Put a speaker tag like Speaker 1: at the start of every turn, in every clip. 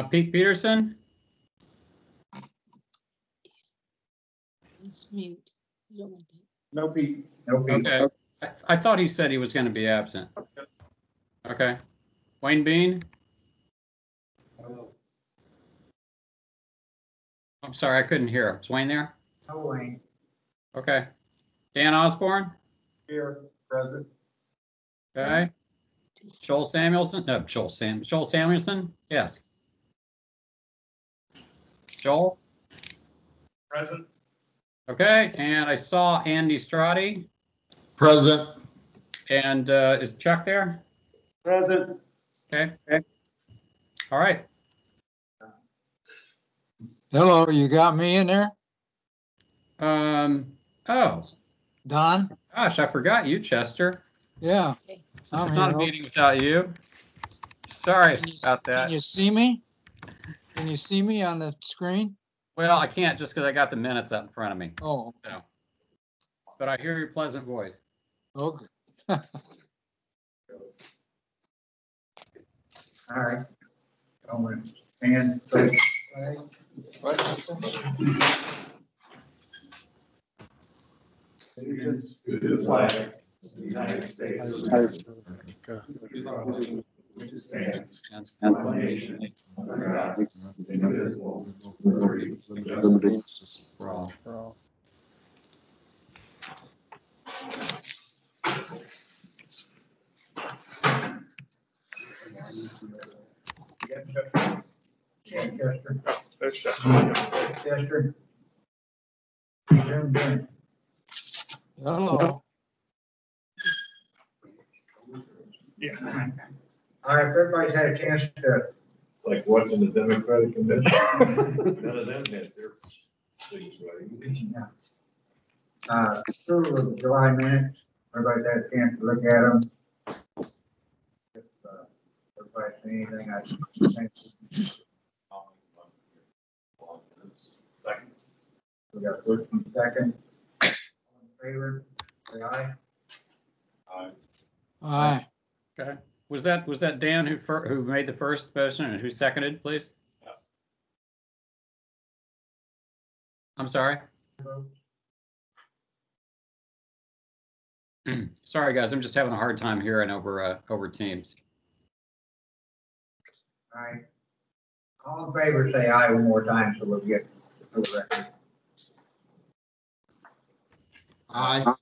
Speaker 1: Pete Peterson?
Speaker 2: It's mute. You don't want that.
Speaker 3: No Pete. No Pete.
Speaker 1: Okay. I thought he said he was going to be absent. Okay. Wayne Bean? I'm sorry, I couldn't hear. Is Wayne there?
Speaker 3: No Wayne.
Speaker 1: Okay. Dan Osborne?
Speaker 3: Here, present.
Speaker 1: Okay. Joel Samuelson? No, Joel Samuelson? Yes. Joel?
Speaker 3: Present.
Speaker 1: Okay, and I saw Andy Strati.
Speaker 4: Present.
Speaker 1: And is Chuck there?
Speaker 3: Present.
Speaker 1: Okay. All right.
Speaker 5: Hello, you got me in there?
Speaker 1: Oh,
Speaker 5: Don?
Speaker 1: gosh, I forgot you, Chester.
Speaker 5: Yeah.
Speaker 1: It's
Speaker 5: I'm
Speaker 1: not a
Speaker 5: here.
Speaker 1: meeting without you. Sorry about
Speaker 5: Can
Speaker 1: that.
Speaker 5: you see me? Can you see me on the screen?
Speaker 1: Well, I can't just because I got the minutes up in front of me.
Speaker 5: Oh,
Speaker 1: So, but I hear your pleasant voice.
Speaker 5: okay.
Speaker 3: All right. And allegiance to the flag of the United States of America, which stands one nation under God, indivisible, with liberty and justice for all. Chester.
Speaker 5: Hello.
Speaker 3: Yeah. All right, everybody's had a chance to.
Speaker 6: Like watching the Democratic convention. None of them had their things ready.
Speaker 3: Approval of the July minutes, everybody's had a chance to look at them. If everybody's seen anything, I think
Speaker 6: Second.
Speaker 3: we got first and second. All in favor, say aye.
Speaker 6: Aye.
Speaker 5: Aye.
Speaker 1: Okay. Was that Dan who made the first motion and who seconded, please?
Speaker 6: Yes.
Speaker 1: I'm sorry. Sorry, guys. I'm just having a hard time hearing over Teams.
Speaker 3: All right. All in favor, say aye one more time so we'll get the record.
Speaker 4: Aye.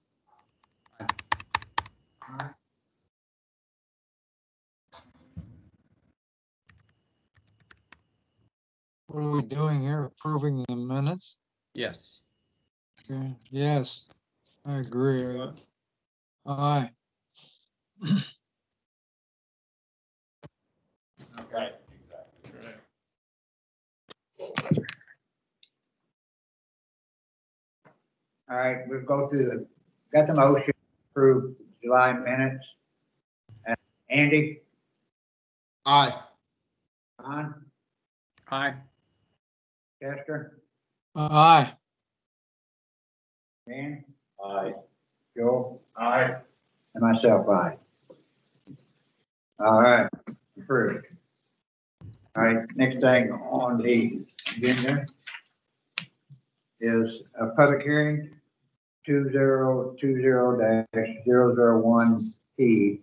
Speaker 5: What are we doing here? Approving the minutes?
Speaker 1: Yes.
Speaker 5: Okay. Yes, I agree. Aye.
Speaker 6: Right, exactly.
Speaker 3: All right, we'll go through got the motion to approve July minutes. Andy,
Speaker 4: Aye.
Speaker 3: Don,
Speaker 1: Aye.
Speaker 3: Chester,
Speaker 5: Aye.
Speaker 3: Dan,
Speaker 6: Aye.
Speaker 3: Joe. Aye. And myself, aye. All right, approved. All right, next thing on the agenda is a public hearing 2020-001P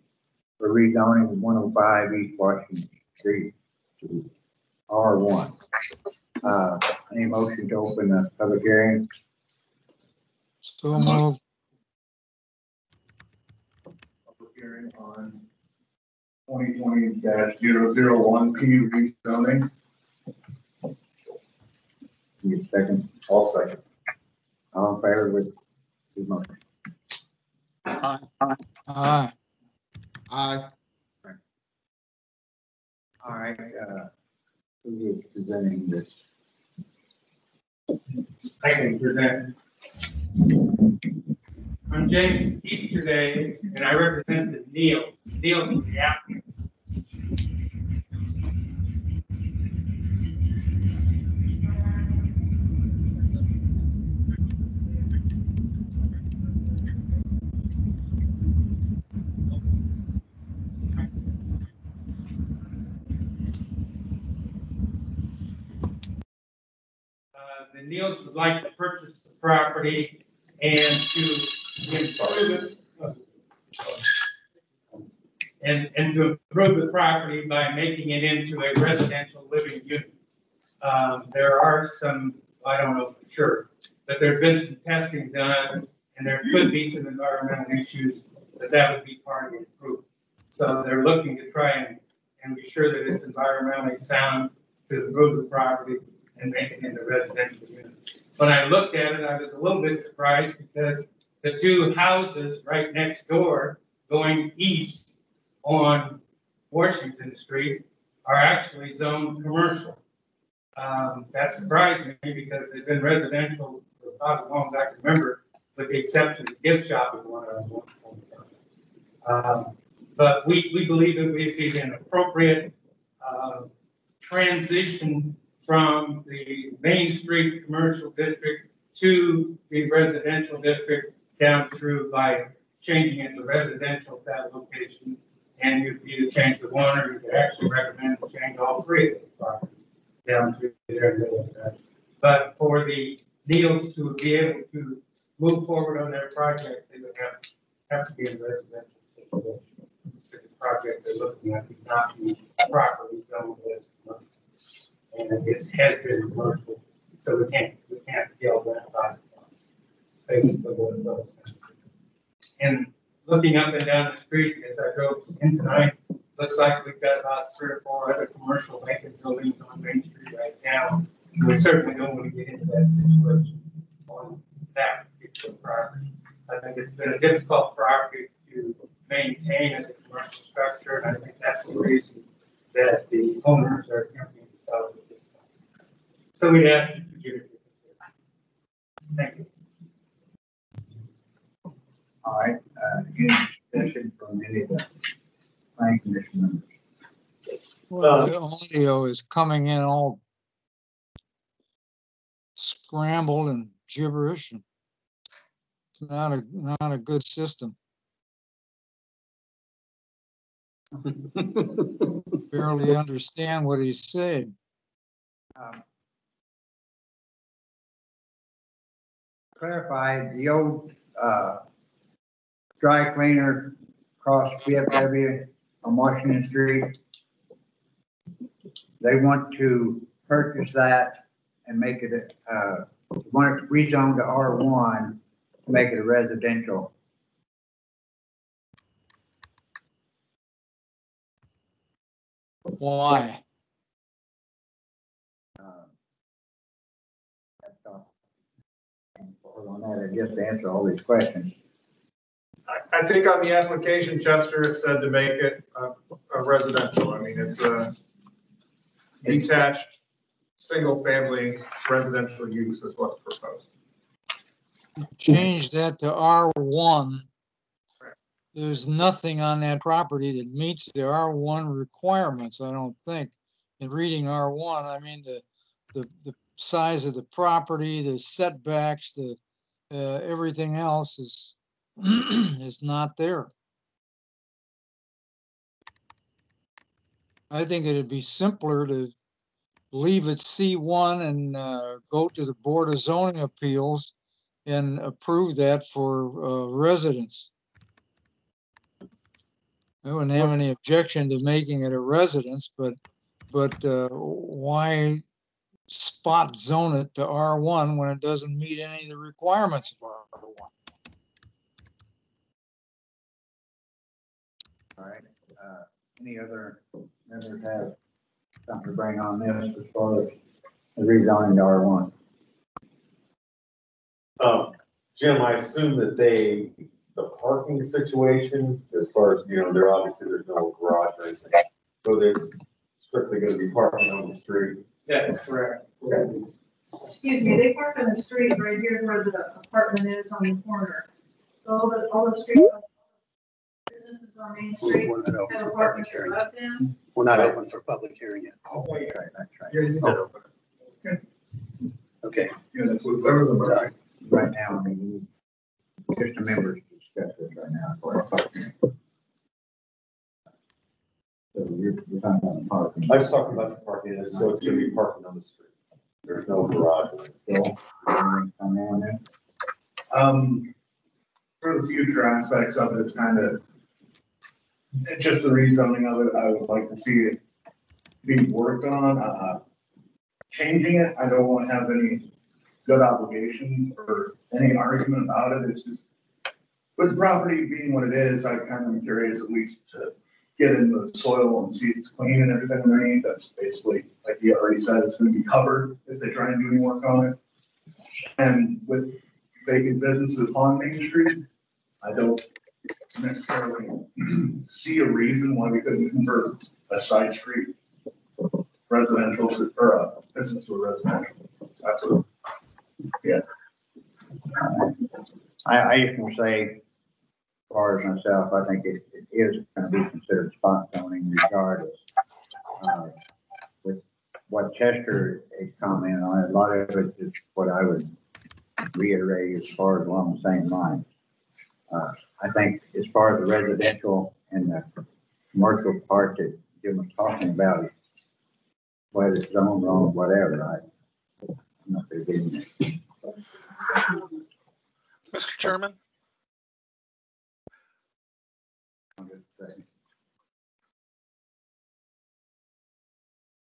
Speaker 3: for rezoning 105 East Washington Street to R1. Any motion to open the public hearing?
Speaker 5: So moved.
Speaker 3: Public hearing on 2020-001P rezoning. Give a second.
Speaker 6: I'll second.
Speaker 3: All in favor with the motion?
Speaker 1: Aye.
Speaker 5: Aye.
Speaker 4: Aye.
Speaker 3: All right, who is presenting this?
Speaker 7: I can present. I'm James Easterday, and I represent the Neil. Neil's the applicant. Neils would like to purchase the property and to improve it. And to improve the property by making it into a residential living unit. There are some, I don't know for sure, but there's been some testing done, and there could be some environmental issues that would be part of the improvement. So they're looking to try and be sure that it's environmentally sound to improve the property and make it into residential units. When I looked at it, I was a little bit surprised because the two houses right next door going east on Washington Street are actually zoned commercial. That surprised me because they've been residential for about as long as I can remember, with the exception of gift shopping one at one point in time. But we believe that we see an appropriate transition from the Main Street commercial district to the residential district down through by changing it to residential at that location. And you could either change the one, or you could actually recommend to change all three of those properties down through there. But for the Neils to be able to move forward on their project, they would have to be in residential situation. The project they're looking at is not be properly zoned as commercial, and it has been commercial, so we can't kill that by basically what it does. And looking up and down the street as I drove in tonight, looks like we've got about 3 or 4 other commercial vacant buildings on Main Street right now. We certainly don't want to get into that situation on that particular property. I think it's been a difficult property to maintain as a commercial structure, and I think that's the reason that the owners are attempting to sell it at this time. So we'd ask you to give it a consideration. Thank you.
Speaker 3: All right, any discussion from any of the planning commission members?
Speaker 5: Well, the audio is coming in all scrambled and gibberish. And it's not a good system. Barely understand what he's saying.
Speaker 3: Clarify the old dry cleaner across VFW on Washington Street. They want to purchase that and make it want to rezone to R1 to make it a residential.
Speaker 5: Why?
Speaker 3: On that, I guess, to answer all these questions.
Speaker 8: I think on the application, Chester, it said to make it a residential. I mean, it's a detached, single-family residential use is what's proposed.
Speaker 5: Change that to R1. There's nothing on that property that meets the R1 requirements, I don't think. In reading R1, I mean the size of the property, the setbacks, the everything else is is not there. I think it'd be simpler to leave it C1 and go to the Board of Zoning Appeals and approve that for residents. I wouldn't have any objection to making it a residence, but why spot zone it to R1 when it doesn't meet any of the requirements of R1?
Speaker 3: All right. Any other members have something to bring on this as far as the rezoning to R1?
Speaker 6: Jim, I assume that the parking situation, as far as, there obviously there's no garage or anything, so there's strictly going to be parking on the street.
Speaker 7: That's correct.
Speaker 6: Okay.
Speaker 9: Excuse me, they park on the street right here where the apartment is on the corner. All the streets, businesses on Main Street have apartments above them.
Speaker 10: We're not open for public hearing yet.
Speaker 3: Oh, that's right, that's right.
Speaker 8: Yeah, you did open it.
Speaker 10: Okay.
Speaker 8: Yeah, that's what, that was a motion.
Speaker 3: Right now, I mean, just the members discuss this right now. So you're talking about the parking.
Speaker 6: I was talking about the parking, so it's going to be parking on the street. there's no garage.
Speaker 3: Bill, comment on that?
Speaker 8: For the future aspects of it, it's kind of, it's just the rezoning of it, I would like to see it being worked on, changing it, I don't want to have any good obligation or any argument about it, it's just, with the property being what it is, I kind of am curious at least to get into the soil and see it's clean and everything underneath, that's basically, like you already said, it's gonna be covered if they try and do any work on it. And with vacant businesses on Main Street, I don't necessarily see a reason why we couldn't convert a side street residential to, or a business to a residential. That's what, yeah.
Speaker 3: I just want to say, as far as myself, I think it is going to be considered spot zoning regardless. With what Chester is commenting on, a lot of it is what I would reiterate as far as along the same line. I think as far as the residential and the commercial part that Jim was talking about, whether it's zoned wrong, whatever, I'm not going to get into it.
Speaker 11: Mr. Chairman?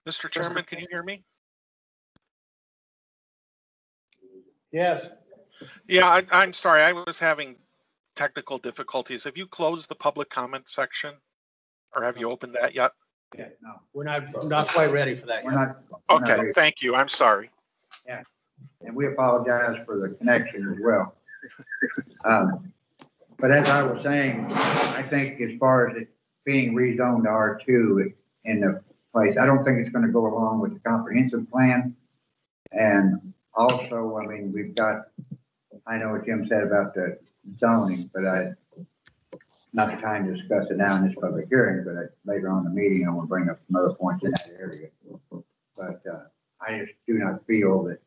Speaker 11: Mr. Chairman, can you hear me?
Speaker 8: Yes.
Speaker 11: Yeah, I'm sorry. I was having technical difficulties. Have you closed the public comment section? Or have you opened that yet?
Speaker 3: Yeah, no,
Speaker 10: We're not quite ready for that
Speaker 3: we're
Speaker 10: yet.
Speaker 3: not. we're not
Speaker 11: Okay,
Speaker 3: ready.
Speaker 11: thank you. I'm sorry.
Speaker 3: And we apologize for the connection as well. But as I was saying, I think as far as it being rezoned to R2 in the place, I don't think it's going to go along with the comprehensive plan. And also, I mean, we've got, I know what Jim said about the zoning, but not the time to discuss it now in this public hearing, but later on in the meeting, I want to bring up some other points in that area. But I just do not feel that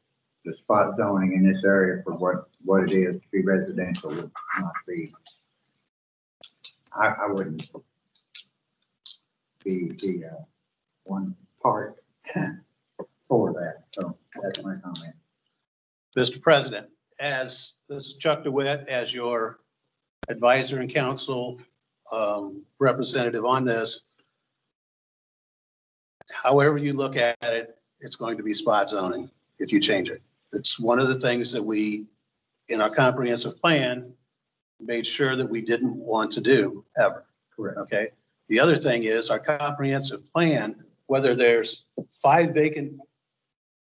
Speaker 3: the spot zoning in this area for what it is to be residential would not be, I wouldn't be the one part for that. So that's my comment.
Speaker 10: Mr. President, as this is Chuck DeWitt, as your advisor and counsel representative on this, however you look at it, it's going to be spot zoning if you change it. It's one of the things that we, in our comprehensive plan, made sure that we didn't want to do ever.
Speaker 3: Correct.
Speaker 10: Okay. The other thing is our comprehensive plan, whether there's 5 vacant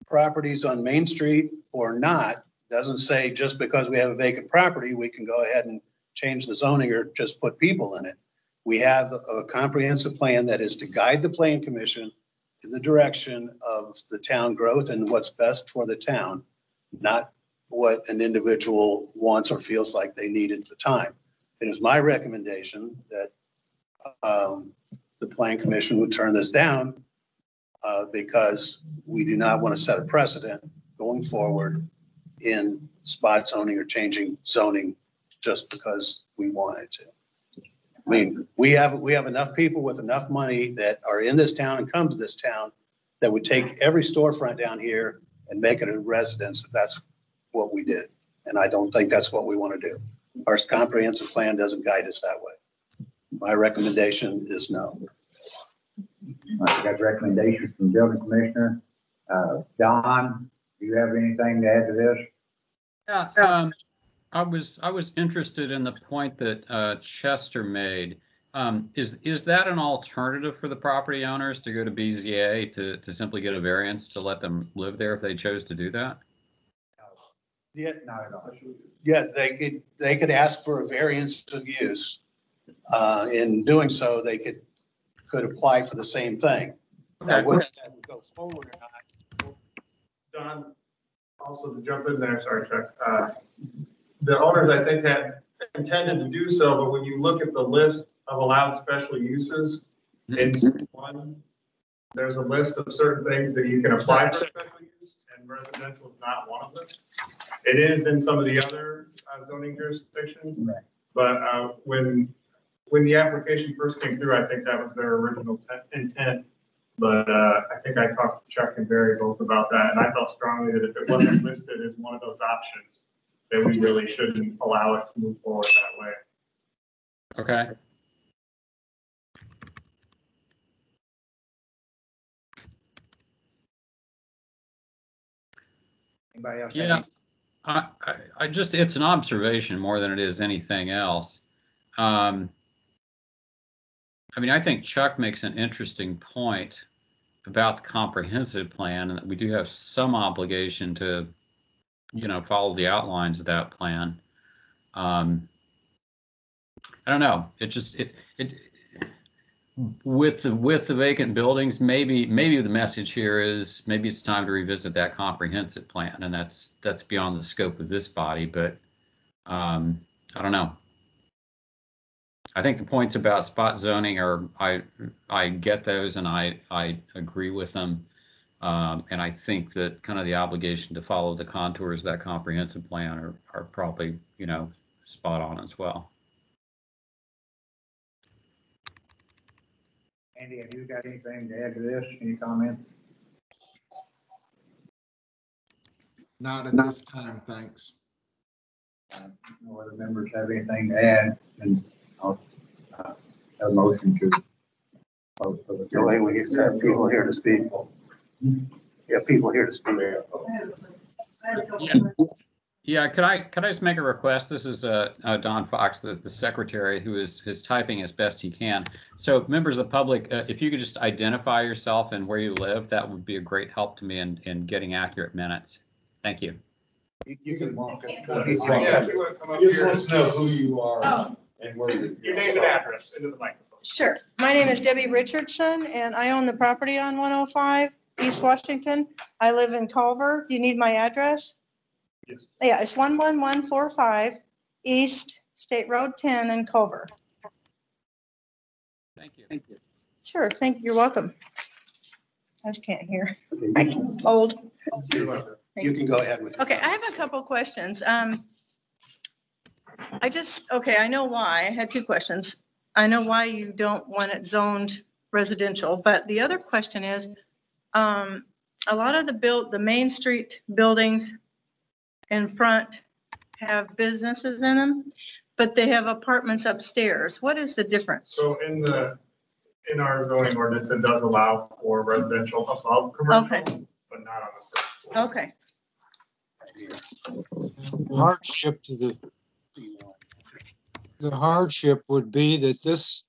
Speaker 10: properties on Main Street or not, doesn't say just because we have a vacant property, we can go ahead and change the zoning or just put people in it. We have a comprehensive plan that is to guide the Plan Commission in the direction of the town growth and what's best for the town, not what an individual wants or feels like they need at the time. It is my recommendation that the Plan Commission would turn this down because we do not want to set a precedent going forward in spot zoning or changing zoning just because we wanted to. I mean, we have enough people with enough money that are in this town and come to this town that would take every storefront down here and make it a residence if that's what we did. And I don't think that's what we want to do. Our comprehensive plan doesn't guide us that way. My recommendation is no.
Speaker 3: I got recommendations from Building Commissioner. Don, do you have anything to add to this?
Speaker 1: Yeah, I was interested in the point that Chester made. Is that an alternative for the property owners to go to BZA to simply get a variance to let them live there if they chose to do that?
Speaker 10: Yeah,
Speaker 3: Not at all.
Speaker 10: yeah, they could ask for a variance of use. In doing so, they could apply for the same thing. Now, whether that would go forward or not.
Speaker 8: Don, also to jump in there, sorry, Chuck. The owners, I think, had intended to do so, but when you look at the list of allowed special uses, it's one, there's a list of certain things that you can apply for special use, and residential is not one of them. It is in some of the other zoning jurisdictions,
Speaker 3: Right.
Speaker 8: but when the application first came through, I think that was their original intent,
Speaker 3: But I think I talked to Chuck and Barry both about that, and I felt strongly that if it wasn't listed as one of those options, that we really shouldn't allow it to move forward that way.
Speaker 1: Okay.
Speaker 12: Anybody else?
Speaker 1: Yeah. I just, it's an observation more than it is anything else. I mean, I think Chuck makes an interesting point about the comprehensive plan, and that we do have some obligation to, you know, follow the outlines of that plan. I don't know. It just, with the vacant buildings, maybe the message here is maybe it's time to revisit that comprehensive plan, and that's beyond the scope of this body. But I don't know. I think the points about spot zoning are, I get those, and I agree with them. And I think that kind of the obligation to follow the contours of that comprehensive plan are probably, you know, spot on as well.
Speaker 12: Andy, have you got anything to add to this? Any comments?
Speaker 4: Not at this time, thanks.
Speaker 12: No other members have anything to add? And I'll have a motion to. The way we get people here to speak. Yeah, people here to speak.
Speaker 1: Yeah, could I just make a request? This is Don Fox, the secretary, who is typing as best he can. So members of the public, if you could just identify yourself and where you live, that would be a great help to me in getting accurate minutes. Thank you.
Speaker 12: You can walk up.
Speaker 6: Just let us know who you are and where you're.
Speaker 3: Your name and address into the microphone.
Speaker 9: Sure. My name is Debbie Richardson, and I own the property on 105 East Washington. I live in Culver. Do you need my address?
Speaker 3: Yes.
Speaker 9: Yeah, it's 11145 East State Road 10 in Culver.
Speaker 1: Thank you.
Speaker 9: Sure, thank you. You're welcome. I just can't hear. I'm old.
Speaker 10: You can go ahead with.
Speaker 9: Okay, I have a couple questions. I know why. I had two questions. I know why you don't want it zoned residential, but the other question is, a lot of the Main Street buildings in front have businesses in them, but they have apartments upstairs. What is the difference?
Speaker 3: So in our zoning ordinance, it does allow for residential above commercial,
Speaker 9: Okay.
Speaker 3: but not on the first floor.
Speaker 9: Okay,
Speaker 5: The hardship would be that this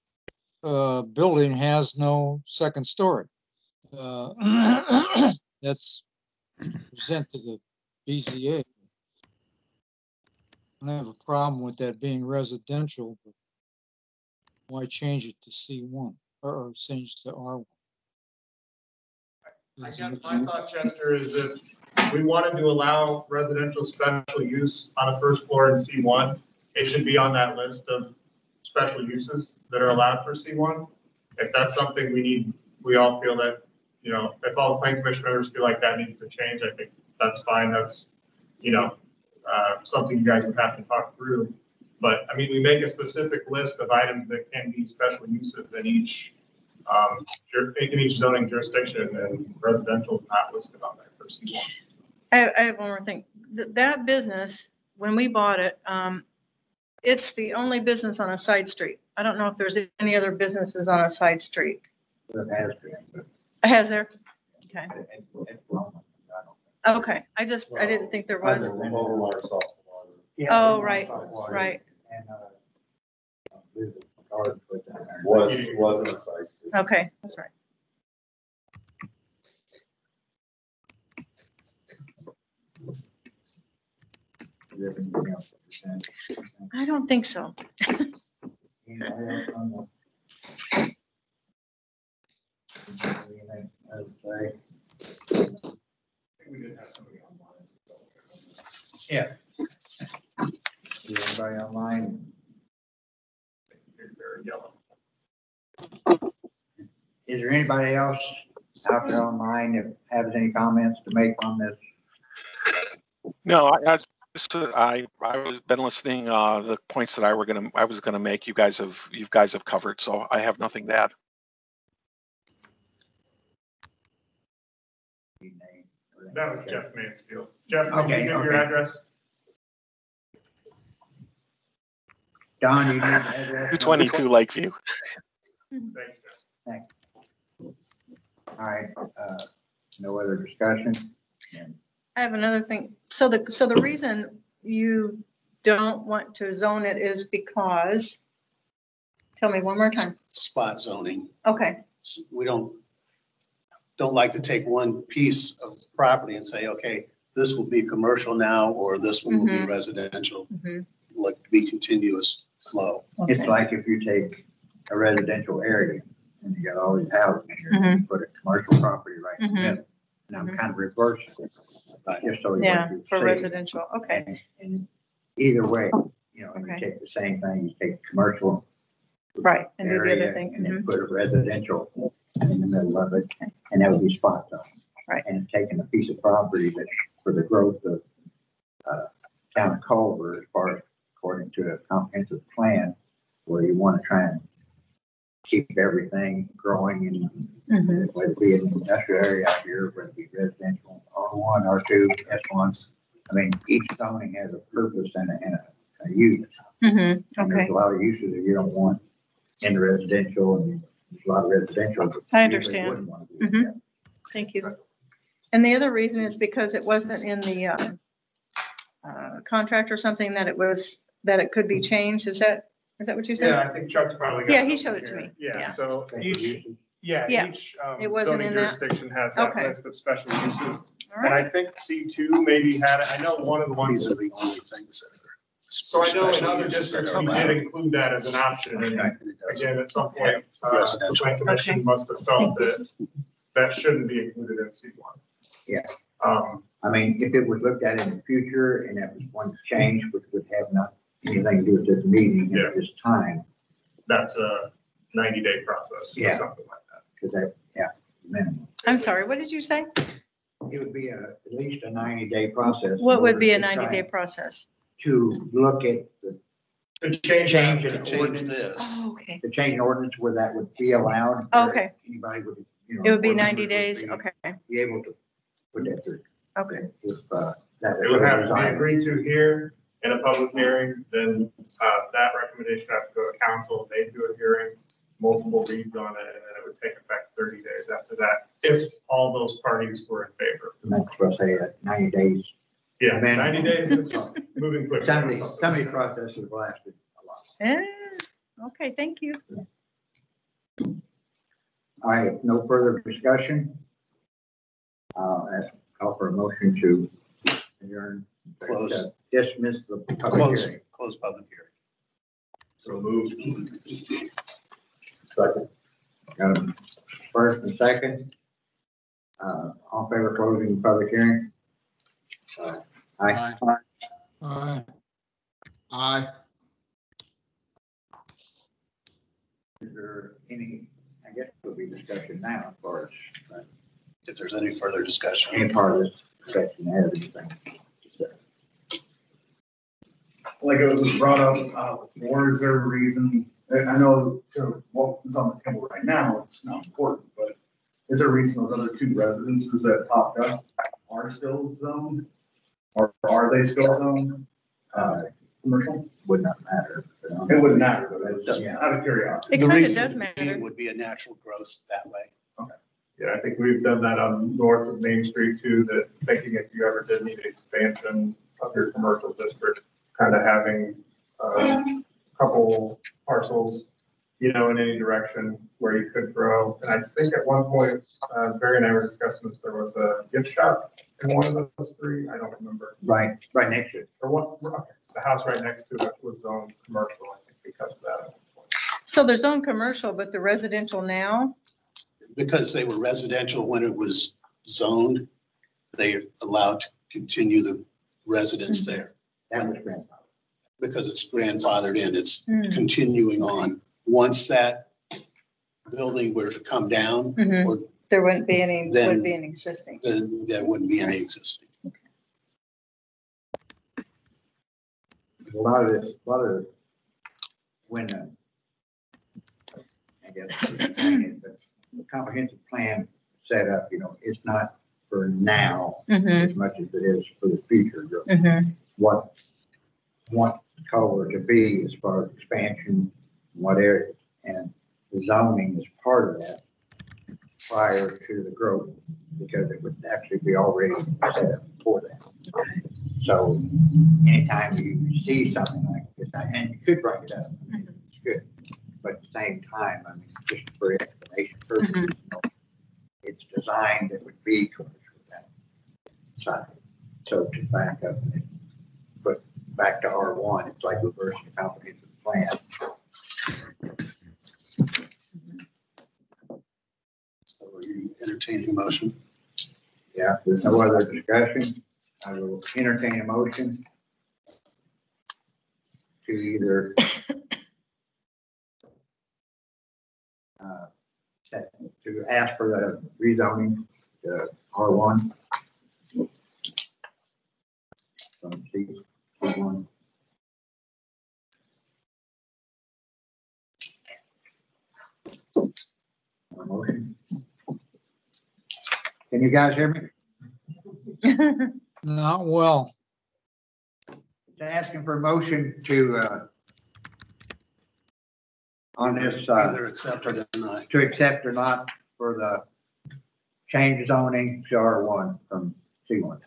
Speaker 5: building has no second story. That's presented to the BZA. I don't have a problem with that being residential, but why change it to C1 or change it to R1?
Speaker 3: I guess my thought, Chester, is if we wanted to allow residential special use on a first floor in C1, it should be on that list of special uses that are allowed for C1. If that's something we all feel that, you know, if all the planning commission members feel like that needs to change, I think that's fine. That's, you know, something you guys would have to talk through. But I mean, we make a specific list of items that can be special uses in each zoning jurisdiction, and residential is not listed on that first C1.
Speaker 9: I have one more thing. That business, when we bought it, it's the only business on a side street. I don't know if there's any other businesses on a side street. Has there? Okay. Okay. I didn't think there was. Oh, right, right.
Speaker 6: Wasn't a size.
Speaker 9: Okay, that's right. I don't think so.
Speaker 12: Yeah. Anybody online? Is there anybody else out there online that has any comments to make on this?
Speaker 11: No, I've been listening, the points that I was gonna make, you guys have covered, so I have nothing to add.
Speaker 12: then.
Speaker 3: That was Jeff Mansfield. Jeff, can
Speaker 12: Okay,
Speaker 3: you give your
Speaker 12: okay.
Speaker 3: address?
Speaker 12: Don, you need the address?
Speaker 11: 222 Lakeview.
Speaker 3: Thanks, Jeff.
Speaker 12: All right, no other discussion?
Speaker 9: I have another thing. So the reason you don't want to zone it is because, tell me one more time.
Speaker 10: Spot zoning.
Speaker 9: Okay,
Speaker 10: We don't like to take one piece of property and say, okay, this will be commercial now, or this one will be
Speaker 9: Mhm.
Speaker 10: residential.
Speaker 9: Mhm.
Speaker 10: Like to be continuous flow.
Speaker 12: It's
Speaker 9: okay.
Speaker 12: like if you take a residential area and you got all these houses here,
Speaker 9: Mhm.
Speaker 12: you put a commercial property right in the
Speaker 9: Mhm.
Speaker 12: middle. And I'm kind of reversing it, just so you
Speaker 9: Yeah,
Speaker 12: what
Speaker 9: for
Speaker 12: you see.
Speaker 9: residential, okay.
Speaker 12: And either way, you know, you
Speaker 9: Okay.
Speaker 12: take the same thing, you take commercial
Speaker 9: Right, and do the other
Speaker 12: area
Speaker 9: thing.
Speaker 12: and then
Speaker 9: Mhm.
Speaker 12: put a residential in the middle of it, and that would be spot zone.
Speaker 9: Right.
Speaker 12: And it's taking a piece of property that for the growth of town of Culver, as far as according to a comprehensive plan, where you want to try and keep everything growing and
Speaker 9: Mhm.
Speaker 12: whether it be an industrial area out here, whether it be residential, R1, R2, S1. I mean, each zoning has a purpose and a use.
Speaker 9: Mhm.
Speaker 12: And
Speaker 9: Okay,
Speaker 12: there's a lot of uses that you don't want in the residential, and there's a lot of residential. that
Speaker 9: I
Speaker 12: you
Speaker 9: understand.
Speaker 12: wouldn't want to do
Speaker 9: Mhm.
Speaker 12: that.
Speaker 9: thank you. And the other reason is because it wasn't in the contract or something that it could be changed. Is that what you said?
Speaker 3: Yeah, I think Chuck's probably got.
Speaker 9: Yeah, he
Speaker 3: something
Speaker 9: showed it to
Speaker 3: here.
Speaker 9: me.
Speaker 3: Yeah,
Speaker 9: Yeah.
Speaker 3: so
Speaker 12: Special
Speaker 3: each,
Speaker 12: uses.
Speaker 9: Yeah,
Speaker 3: each
Speaker 9: it wasn't
Speaker 3: zoning
Speaker 9: in that.
Speaker 3: jurisdiction has that
Speaker 9: Okay.
Speaker 3: list of special uses.
Speaker 9: All
Speaker 3: And I
Speaker 9: right.
Speaker 3: think C2 maybe had it. I know one of the ones.
Speaker 10: These are the only things that are.
Speaker 3: So I know in
Speaker 10: special
Speaker 3: other
Speaker 10: uses that
Speaker 3: districts,
Speaker 10: are
Speaker 3: we
Speaker 10: allowed.
Speaker 3: did include that as an option. And
Speaker 12: Right.
Speaker 10: And it doesn't.
Speaker 3: again, at some point, the
Speaker 10: Residential.
Speaker 3: plan commission
Speaker 9: Okay.
Speaker 3: must have felt that that shouldn't be included in C1.
Speaker 12: Yeah.
Speaker 3: Um,
Speaker 12: I mean, if it was looked at in the future and that was one change, which would have not anything to do with this meeting
Speaker 3: Yeah.
Speaker 12: at this time,
Speaker 3: that's a 90-day process or
Speaker 12: Yeah.
Speaker 3: something like that.
Speaker 12: because that, yeah, minimum.
Speaker 9: I'm sorry, what did you say?
Speaker 12: It would be at least a 90-day process.
Speaker 9: What
Speaker 12: in
Speaker 9: would be a
Speaker 12: order to try
Speaker 9: 90-day process?
Speaker 12: To look at the
Speaker 3: To change
Speaker 12: change
Speaker 3: that,
Speaker 12: an
Speaker 10: Change
Speaker 12: ordinance,
Speaker 10: this.
Speaker 9: Oh, okay.
Speaker 12: to change an ordinance where that would be allowed.
Speaker 9: Oh,
Speaker 12: where
Speaker 9: okay.
Speaker 12: Anybody would, you know.
Speaker 9: It would be
Speaker 12: board
Speaker 9: 90
Speaker 12: members would
Speaker 9: days,
Speaker 12: be-
Speaker 9: okay,
Speaker 12: Be able to put that through.
Speaker 9: okay.
Speaker 12: If, that
Speaker 3: it would have to be
Speaker 12: desired.
Speaker 3: agreed to here in a public hearing, then that recommendation has to go to council, they do a hearing, multiple reads on it, and then it would take effect 30 days after that, if all those parties were in favor.
Speaker 12: And that's what I say, 90 days.
Speaker 3: Yeah,
Speaker 12: Man.
Speaker 3: 90 days is moving quickly.
Speaker 12: Some of these processes lasted a lot.
Speaker 9: Eh, okay, thank you.
Speaker 12: All right, no further discussion. Call for a motion to adjourn.
Speaker 10: Close.
Speaker 12: Dismiss the public
Speaker 10: Close,
Speaker 12: hearing.
Speaker 10: close public hearing.
Speaker 3: So moved.
Speaker 6: Second.
Speaker 12: Got 'em first and second. All in favor of closing the public hearing? Aye.
Speaker 1: Aye.
Speaker 4: Aye. Aye.
Speaker 12: Is there any, I guess there'll be discussion now as far as
Speaker 10: If there's any further discussion.
Speaker 12: any part of this section has anything.
Speaker 8: Like it was brought up, or is there a reason, I know, so what is on the table right now, it's not important, but is there a reason those other two residences that popped up are still zoned? Or are they still zoned, commercial?
Speaker 12: Would not matter.
Speaker 8: It wouldn't matter, but it's just out of curiosity.
Speaker 9: It
Speaker 10: The
Speaker 9: kind of
Speaker 10: reason
Speaker 9: does
Speaker 10: being
Speaker 9: matter.
Speaker 10: Would be a natural growth that way.
Speaker 3: Yeah, I think we've done that on north of Main Street too, that thinking if you ever did need expansion of your commercial district, kind of having a couple parcels, you know, in any direction where you could grow. And I think at one point, Barry and I were discussing this, there was a gift shop in one of those three, I don't remember.
Speaker 12: Right next to it.
Speaker 3: Or what, okay, the house right next to it was zoned commercial, I think, because of that.
Speaker 9: So there's own commercial, but the residential now,
Speaker 10: Because they were residential when it was zoned, they allowed to continue the residence there.
Speaker 12: That was grandfather.
Speaker 10: Because it's grandfathered in, it's
Speaker 9: Hmm.
Speaker 10: continuing on. Once that building were to come down,
Speaker 9: Mhm.
Speaker 10: or
Speaker 9: there wouldn't be any,
Speaker 10: Then-
Speaker 9: would be any existing.
Speaker 10: then there wouldn't be any existing.
Speaker 12: A lot of when, I guess, the comprehensive plan set up, you know, it's not for now
Speaker 9: Mm-hmm,
Speaker 12: as much as it is for the future.
Speaker 9: mm-hmm,
Speaker 12: What color to be as far as expansion, what area, and the zoning is part of that prior to the growth, because it would actually be already set up for that. So anytime you see something like this, and you could bring it up, it's good. But at the same time, I mean, just for explanation purposes, it's designed that would be commercial that side. So to back up and put back to R1, it's like reversing the comprehensive plan.
Speaker 10: So are you entertaining a motion?
Speaker 12: Yeah, if there's no other discussion, I will entertain a motion to either to ask for the rezoning to R1 from C1. Motion. Can you guys hear me?
Speaker 5: Not well.
Speaker 12: Asking for a motion to on this
Speaker 10: Either accept or deny.
Speaker 12: to accept or not for the change zoning to R1 from C1.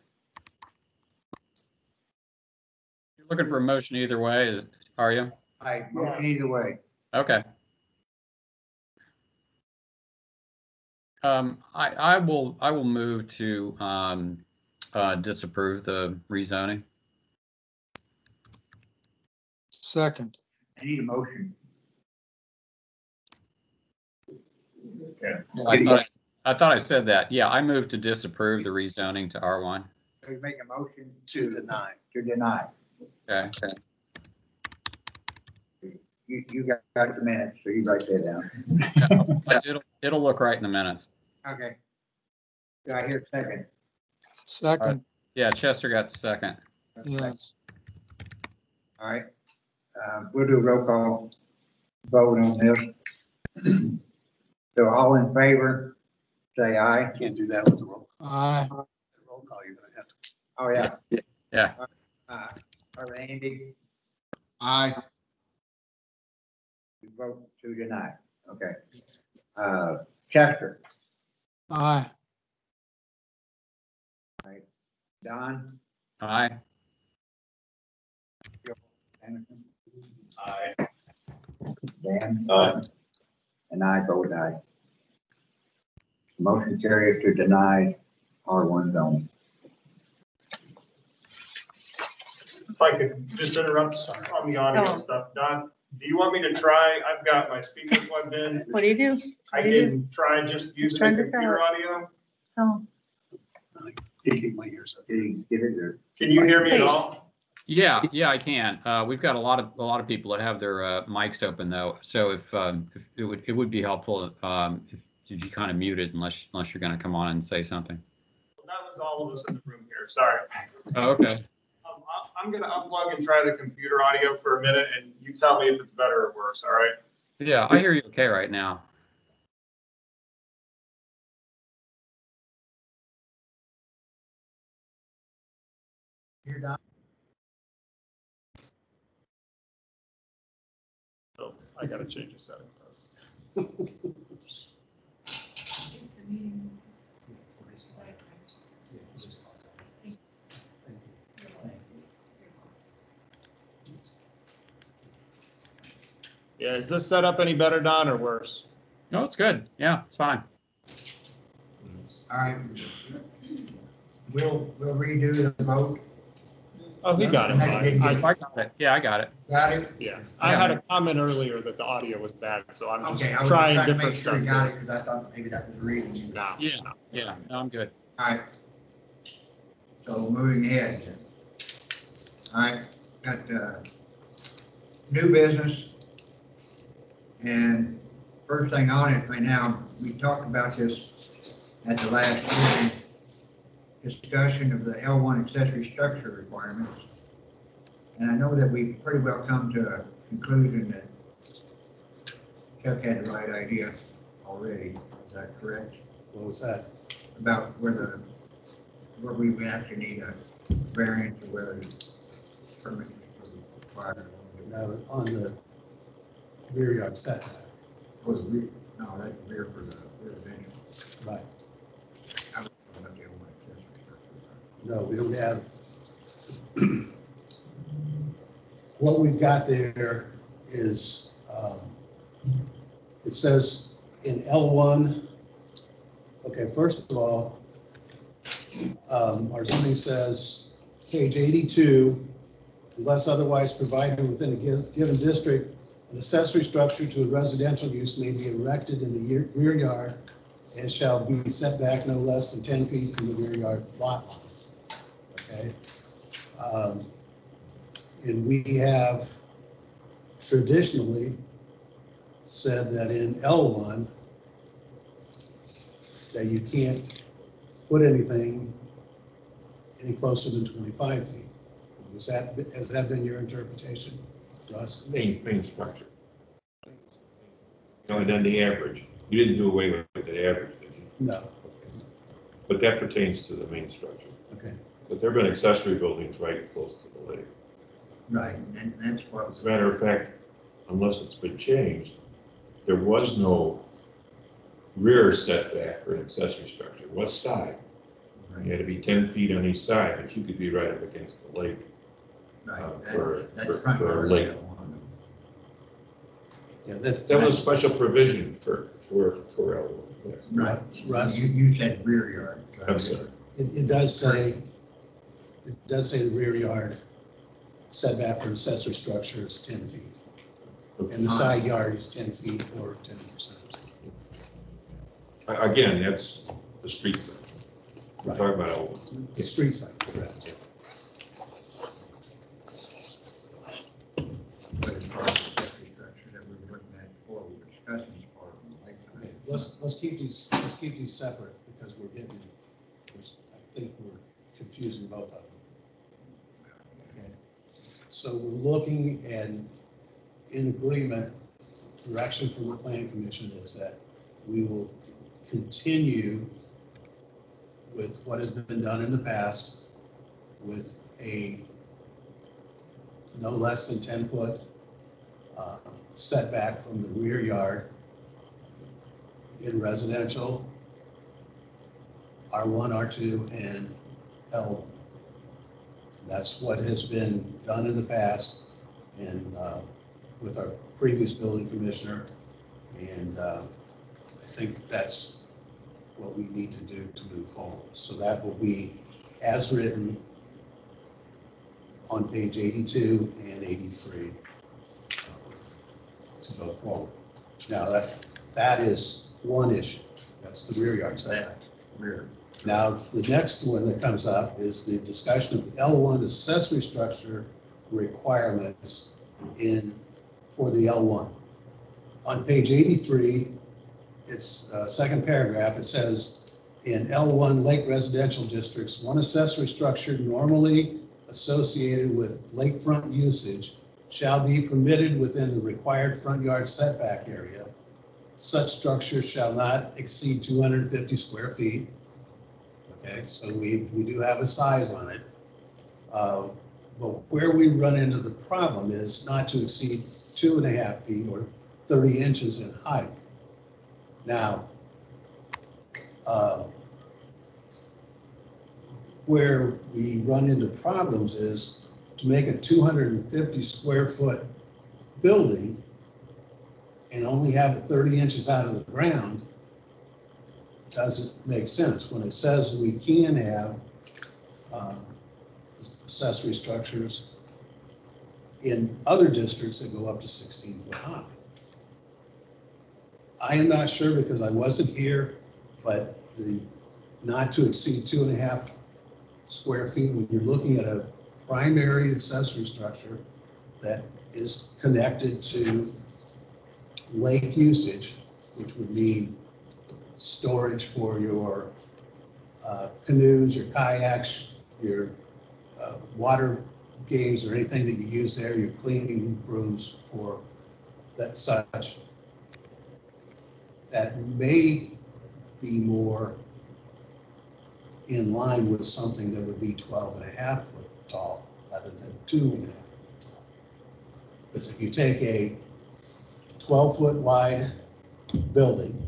Speaker 1: You're looking for a motion either way, are you?
Speaker 12: I motion either way.
Speaker 1: Okay. I will move to disapprove the rezoning.
Speaker 5: Second.
Speaker 12: I need a motion.
Speaker 1: I thought I said that. Yeah, I moved to disapprove the rezoning to R1.
Speaker 12: So you make a motion
Speaker 10: To deny.
Speaker 12: to deny.
Speaker 1: Okay.
Speaker 12: You got the minutes, so you write that down.
Speaker 1: It'll look right in the minutes.
Speaker 12: Okay. Do I hear a second?
Speaker 5: Second,
Speaker 1: Yeah, Chester got the second.
Speaker 5: yes.
Speaker 12: All right. We'll do a roll call vote on this. So all in favor, say aye.
Speaker 10: Can't do that with the roll.
Speaker 5: Aye.
Speaker 10: Roll call, you're gonna have to.
Speaker 12: Oh, yeah.
Speaker 1: Yeah.
Speaker 12: All right, Andy,
Speaker 4: Aye.
Speaker 12: you vote to deny. Okay. Chester,
Speaker 5: Aye.
Speaker 12: Don,
Speaker 1: Aye.
Speaker 12: Anderson,
Speaker 3: Aye.
Speaker 12: Dan,
Speaker 6: Aye.
Speaker 12: and I vote aye. Motion carried to deny R1 zone.
Speaker 13: If I could just interrupt on the audio
Speaker 9: Oh.
Speaker 13: stuff, Don, do you want me to try? I've got my speaker plugged in.
Speaker 9: what do you do?
Speaker 13: I can try just using
Speaker 9: trying
Speaker 13: the
Speaker 9: to
Speaker 13: computer audio.
Speaker 9: Oh,
Speaker 10: Keep my ears up.
Speaker 12: Did he get it or?
Speaker 13: Can you hear me at
Speaker 9: Please.
Speaker 13: all?
Speaker 1: Yeah, I can. We've got a lot of people that have their mics open though. So if it would be helpful if you kind of mute it unless you're going to come on and say something.
Speaker 13: That was all of us in the room here. Sorry.
Speaker 1: Oh, okay.
Speaker 13: I'm going to unplug and try the computer audio for a minute, and you tell me if it's better or worse. All right.
Speaker 1: Yeah, I hear you okay right now.
Speaker 12: You're done.
Speaker 13: So I got to change the setting. Yeah, is this setup any better, Don, or worse?
Speaker 1: No, it's good. Yeah, it's fine.
Speaker 12: All right. We'll redo the vote.
Speaker 13: Oh, he got it.
Speaker 1: I got it. Yeah, I got it.
Speaker 12: Got it?
Speaker 13: Yeah, I had a comment earlier that the audio was bad, so I'm
Speaker 12: Okay,
Speaker 13: just
Speaker 12: I was
Speaker 13: trying
Speaker 12: trying to
Speaker 13: different
Speaker 12: make sure you
Speaker 13: stuff.
Speaker 12: got it, because I thought maybe that was the reason.
Speaker 13: No.
Speaker 1: Yeah, no, I'm good.
Speaker 12: All right. So moving ahead. All right, got new business. And first thing on it right now, we talked about this at the last meeting, discussion of the L1 accessory structure requirements. And I know that we pretty well come to a conclusion that Chuck had the right idea already. Is that correct?
Speaker 10: What was that?
Speaker 12: About where the where we would actually need a variance or whether permit is required.
Speaker 10: Now, on the rear yard setback,
Speaker 12: Was we, no, that's rear for the residential.
Speaker 10: right?
Speaker 12: I don't know if they want accessory structure.
Speaker 10: No, we don't have. What we've got there is, it says in L1, okay, first of all, our zoning says, page 82, unless otherwise provided within a given district, an accessory structure to a residential use may be erected in the rear yard and shall be set back no less than 10 feet from the rear yard lot line. Okay? And we have traditionally said that in L1 that you can't put anything any closer than 25 feet. Has that been your interpretation, Russ?
Speaker 3: Main structure. You know, and then the average. You didn't do away with the average, did you?
Speaker 10: No.
Speaker 3: But that pertains to the main structure.
Speaker 10: Okay.
Speaker 3: But there have been accessory buildings right close to the lake.
Speaker 12: Right, and that's what.
Speaker 3: As a matter of fact, unless it's been changed, there was no rear setback for an accessory structure. It was side. You had to be 10 feet on each side, but you could be right up against the lake.
Speaker 12: Right,
Speaker 3: For
Speaker 12: that's
Speaker 3: a lake.
Speaker 10: Yeah,
Speaker 3: That was a special provision for L1. Yes.
Speaker 12: Right,
Speaker 10: Russ?
Speaker 12: you said rear yard.
Speaker 3: I'm sorry.
Speaker 10: It does say the rear yard setback for accessory structure is 10 feet. And the side yard is 10 feet or 10%.
Speaker 3: Again, that's the street side. We're
Speaker 10: Right.
Speaker 3: talking about L1.
Speaker 10: The street side, correct.
Speaker 12: But as far as the accessory structure that we were looking at before, we were discussing as part of the lake.
Speaker 10: Okay, let's keep these separate because we're getting, I think we're confusing both of them. Okay, so we're looking and in agreement, direction from the planning commission is that we will continue with what has been done in the past with a no less than 10-foot setback from the rear yard in residential, R1, R2, and L1. That's what has been done in the past and with our previous building commissioner. And I think that's what we need to do to move forward. So that will be as written on page 82 and 83 to go forward. Now that is one issue. That's the rear yard setback. Rear. Now the next one that comes up is the discussion of the L1 accessory structure requirements for the L1. On page 83, it's second paragraph, it says, in L1 lake residential districts, one accessory structure normally associated with lakefront usage shall be permitted within the required front yard setback area. Such structure shall not exceed 250 square feet. Okay, so we do have a size on it. But where we run into the problem is not to exceed 2.5 feet or 30 inches in height. Now, where we run into problems is to make a 250 square foot building and only have it 30 inches out of the ground doesn't make sense. When it says we can have accessory structures in other districts that go up to 16 foot high. I am not sure because I wasn't here, but the not to exceed 2.5 square feet, when you're looking at a primary accessory structure that is connected to lake usage, which would mean storage for your canoes, your kayaks, your water games, or anything that you use there, your cleaning brooms for that such. That may be more in line with something that would be 12.5 foot tall rather than 2.5 foot tall. Because if you take a 12-foot wide building,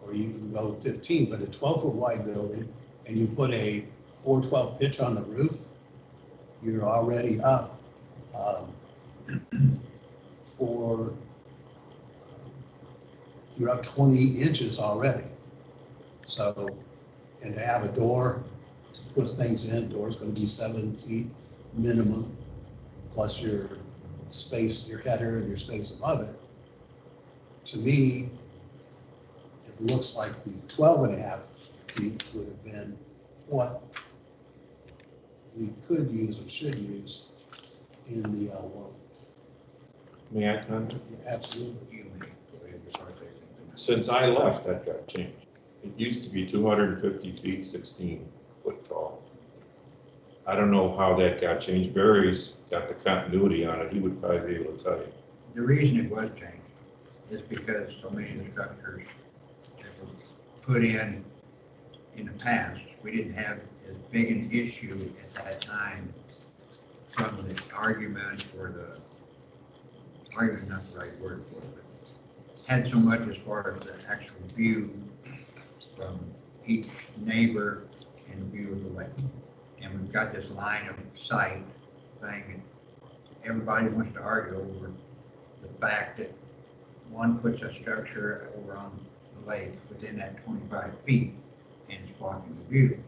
Speaker 10: or you can go 15, but a 12-foot wide building, and you put a 412 pitch on the roof, you're already up you're up 20 inches already. So, and to have a door to put things in, door's going to be 7 feet minimum, plus your space, your header and your space above it. To me, it looks like the 12.5 feet would have been what we could use or should use in the L1.
Speaker 3: May I comment?
Speaker 10: Absolutely.
Speaker 3: Since I left, that got changed. It used to be 250 feet, 16 foot tall. I don't know how that got changed. Barry's got the continuity on it. He would probably be able to tell you.
Speaker 12: The reason it was changed is because so many of the structures that were put in the past, we didn't have as big an issue at that time from the argument or the argument, not the right word for it, but had so much as far as the actual view from each neighbor and the view of the lake. And we've got this line of sight thing, and everybody wants to argue over the fact that one puts a structure over on the lake within that 25 feet and it's blocking the view.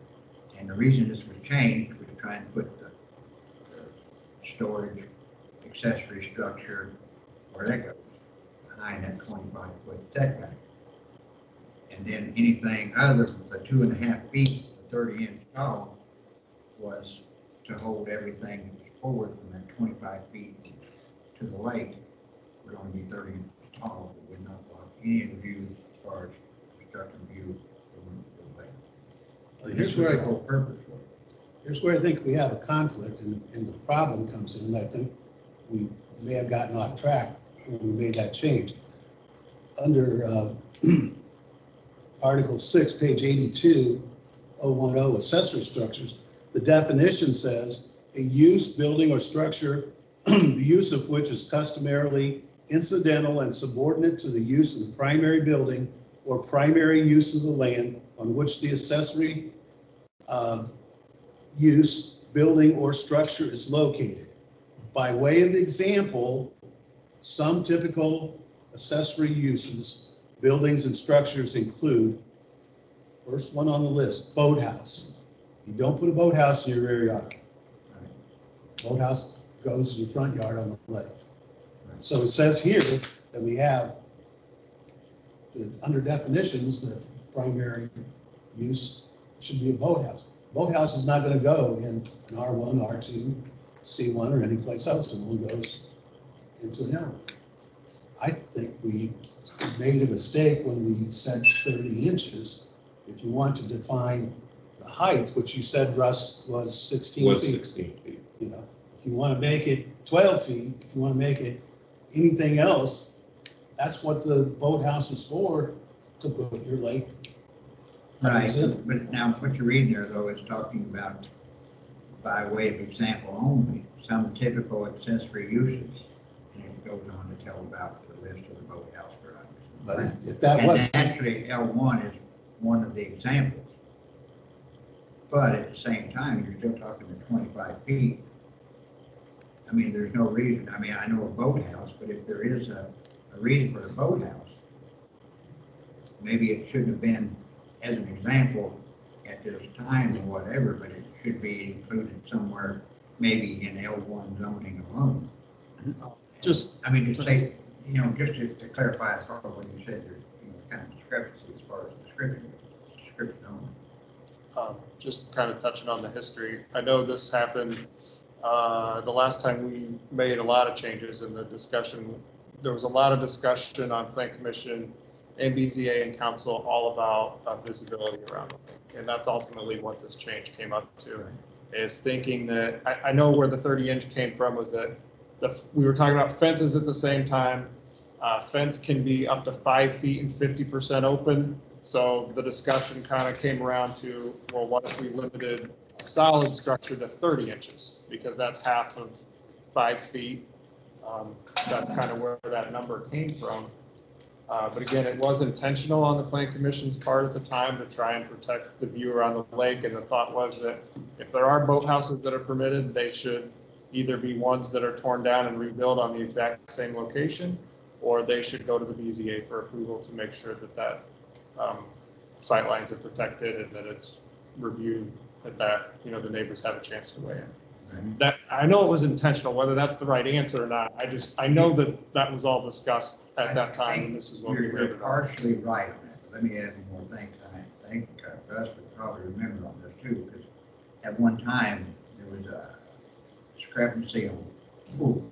Speaker 12: And the reason this was changed was to try and put the storage accessory structure where that goes, behind that 25-foot setback. And then anything other than the 2.5 feet, the 30-inch tall, was to hold everything forward from that 25 feet to the lake would only be 30 inches tall. It would not block any of the view as far as obstructing view from the lake. So
Speaker 10: Here's where
Speaker 12: the whole purpose was.
Speaker 10: Here's where I think we have a conflict and the problem comes in. I think we may have gotten off track when we made that change. Under Article 6, page 82, 010, accessory structures, the definition says a use, building, or structure, the use of which is customarily incidental and subordinate to the use of the primary building or primary use of the land on which the accessory use, building, or structure is located. By way of example, some typical accessory uses, buildings and structures include, first one on the list, boathouse. You don't put a boathouse in your rear yard. Boathouse goes in your front yard on the lake. So it says here that we have, under definitions, that primary use should be a boathouse. Boathouse is not going to go in an R1, R2, C1, or any place else. It only goes into an L1. I think we made a mistake when we said 30 inches. If you want to define the height, which you said, Russ, was 16 feet.
Speaker 3: 16 feet.
Speaker 10: You know, if you want to make it 12 feet, if you want to make it anything else, that's what the boathouse is for, to put your lake.
Speaker 12: Right, but now what you're reading there though is talking about, by way of example only, some typical accessory uses. And it goes on to tell about the list of the boathouse garages.
Speaker 10: But if that was.
Speaker 12: And actually, L1 is one of the examples. But at the same time, you're still talking to 25 feet. I mean, there's no reason. I mean, I know a boathouse, but if there is a reason for the boathouse, maybe it shouldn't have been as an example at this time or whatever, but it should be included somewhere, maybe in L1 zoning alone.
Speaker 5: Just,
Speaker 12: I mean, to say, you know, just to clarify as far as what you said, there's, you know, kind of discrepancy as far as description only.
Speaker 14: Just kind of touching on the history. I know this happened the last time we made a lot of changes in the discussion. There was a lot of discussion on Plan Commission and BZA and council all about visibility around the lake. And that's ultimately what this change came up to, is thinking that, I know where the 30 inch came from was that we were talking about fences at the same time. Fence can be up to 5 feet and 50% open. So the discussion kind of came around to, well, what if we limited a solid structure to 30 inches? Because that's half of 5 feet. That's kind of where that number came from. But again, it was intentional on the Plan Commission's part at the time to try and protect the view around the lake. And the thought was that if there are boathouses that are permitted, they should either be ones that are torn down and rebuilt on the exact same location, or they should go to the BZA for approval to make sure that sightlines are protected and that it's reviewed, that the neighbors have a chance to weigh in. That, I know it was intentional, whether that's the right answer or not. I know that was all discussed at that time, and this is what we
Speaker 12: You're
Speaker 14: rated on.
Speaker 12: partially right on that, but let me add one more thing. I think Gus would probably remember on this too, because at one time, there was a discrepancy on pools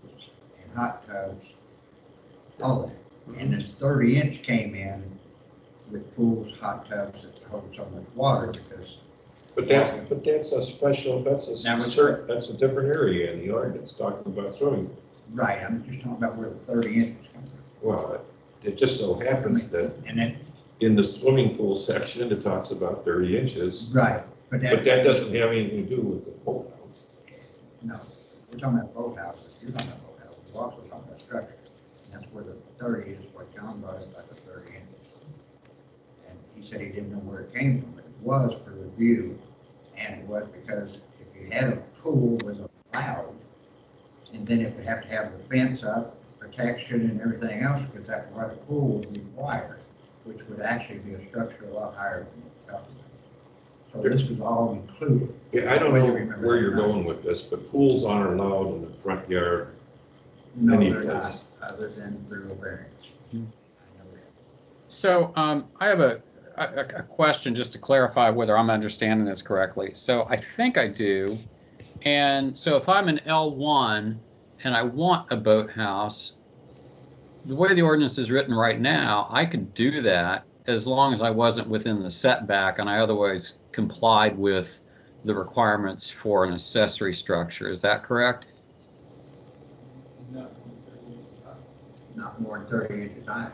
Speaker 12: and hot tubs, all that. And then 30-inch came in with pools, hot tubs that hold so much water because.
Speaker 6: But that's a special, that's a different area in the ordinance, talking about swimming.
Speaker 12: Right, I'm just talking about where the 30 inches come from.
Speaker 6: Well, it just so happens that
Speaker 12: And then,
Speaker 6: in the swimming pool section, it talks about 30 inches.
Speaker 12: right,
Speaker 6: But that doesn't have anything to do with the boathouse.
Speaker 12: No, we're talking about boathouses, you're talking about boathouses, we're also talking about structure. And that's where the 30 is, what John brought up about the 30 inches. And he said he didn't know where it came from, but it was for the view, and it was because if you had a pool was allowed, and then it would have to have the fence up, protection and everything else, because that's what a pool would require, which would actually be a structure a lot higher than the government. So this was all included.
Speaker 6: Yeah, I don't know where you're going with this, but pools aren't allowed in the front yard.
Speaker 12: No,
Speaker 6: Any
Speaker 12: they're not,
Speaker 6: place.
Speaker 12: other than through a variance. I know that.
Speaker 1: So I have a question just to clarify whether I'm understanding this correctly. So I think I do. And so if I'm an L1 and I want a boathouse, the way the ordinance is written right now, I could do that as long as I wasn't within the setback and I otherwise complied with the requirements for an accessory structure. Is that correct?
Speaker 12: Not more than 30 inches high.